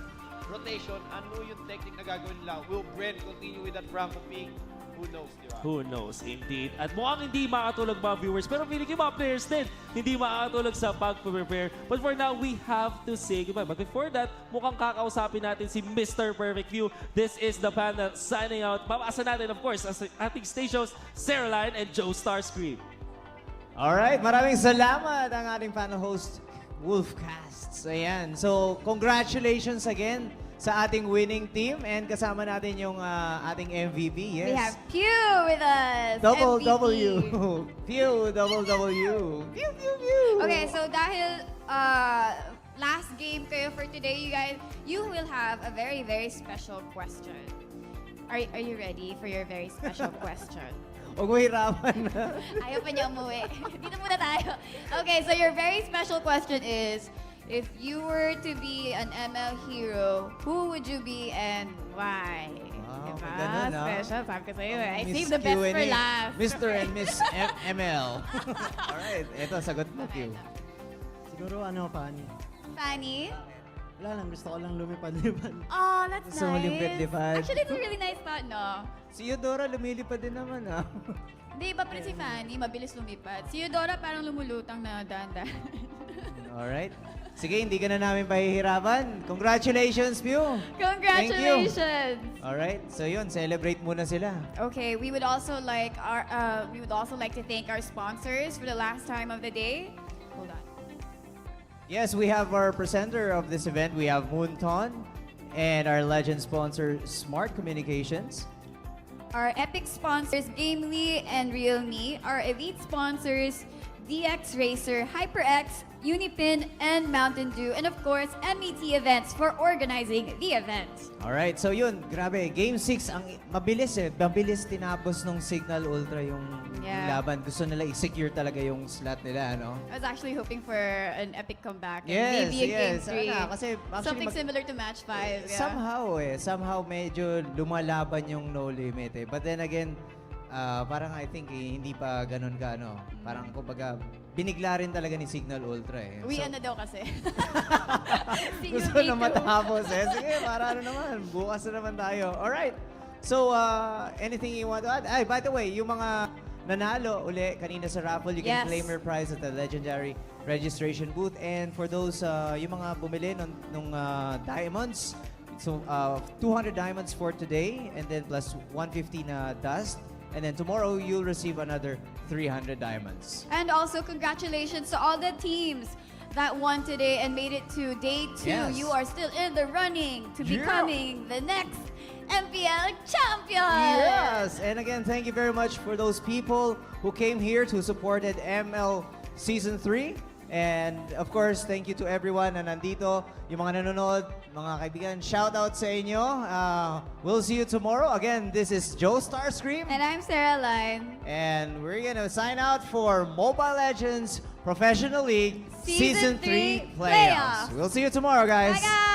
rotation, ano yung technique na gagawin nila. Will Bren continue with that Franco pick? Who knows, di ba? Who knows, indeed. At mukhang hindi makakatulog mga viewers, pero feeling ko mga players din, hindi makakatulog sa pag-prepare. But for now, we have to say goodbye. But before that, mukhang kakausapin natin si Mr. Perfect View. This is the panel signing out. Papasa natin, of course, as ating stations, Sarah Line and Joe Starscream. Alright, maraming salamat ang ating panel host, Wolfcasts. Ayan. So, congratulations again sa ating winning team, and kasama natin yung ating MVP. Yes. We have Pew with us. Double MVP. W. Pew, double W. Pew, pew, pew. Okay, so dahil last game kayo for today, you will have a very, very special question. Are you ready for your very special question? Huwag mo hirapan na. Ayaw pa niya umuwi. Dito muna tayo. Okay, so your very special question is, if you were to be an ML hero, who would you be and why? Wow, Diba? ganun, ah. Special. Sabi ko sa'yo, I Miss saved the best for Q&A. last. Mr. and Miss ML. Alright, eto, sagot mo, Q. Siguro Fanny. Fanny? Wala lang, gusto ko lang lumipad-lipad. Oh, that's Gusto mo nice. limpid-lipad? Actually, it's a really nice thought, no? Si Eudora lumilipad din naman, ah. Hindi, iba pa rin si Fanny, mabilis lumipad. Si Eudora parang lumulutang na dahan-dahan. Alright. Sige, hindi ka na namin pahihirapan. Congratulations, Pew! Congratulations! Alright, so yun, celebrate muna sila. Okay, we would also like to thank our sponsors for the last time of the day. Hold on. Yes, we have our presenter of this event. We have Moonton and our legend sponsor, Smart Communications. Our epic sponsors, Gamely and Realme. Our elite sponsors, DX Racer, HyperX, Unipin, and Mountain Dew. And of course, MET Events for organizing the event. Alright, so yun, grabe. Game 6, ang mabilis eh. Mabilis tinapos nung Cignal Ultra yung laban. Gusto nila i-secure talaga yung slot nila, no? I was actually hoping for an epic comeback. And Yes, maybe a Game yes. 3. Kasi actually Something similar to Match 5. Yeah. Somehow medyo lumalaban yung No Limit eh. But then again, parang I think hindi pa ganun ka, no? Parang kumbaga, binigla rin talaga ni Cignal Ultra eh. Uwian na daw kasi. Gusto na matapos eh. Sige, para ano naman. Bukas na naman tayo. Alright. So, anything you want to add? Ay, by the way, yung mga nanalo uli kanina sa raffle, you can claim your prize at the legendary registration booth. And for those, yung mga bumili nung diamonds, so 200 diamonds for today, and then plus 150 na dust. And then tomorrow, you'll receive another 300 diamonds. And also, congratulations to all the teams that won today and made it to day 2. Yes. You are still in the running to becoming the next MPL champion. Yes! And again, thank you very much for those people who came here to supported ML Season 3. And of course, thank you to everyone na nandito. Yung mga nanonood, mga kaibigan, shout out sa inyo. We'll see you tomorrow. Again, this is Joe Starscream. And I'm Sarah Line. And we're gonna sign out for Mobile Legends Professional League Season 3 Playoffs. We'll see you tomorrow, guys. Bye, guys!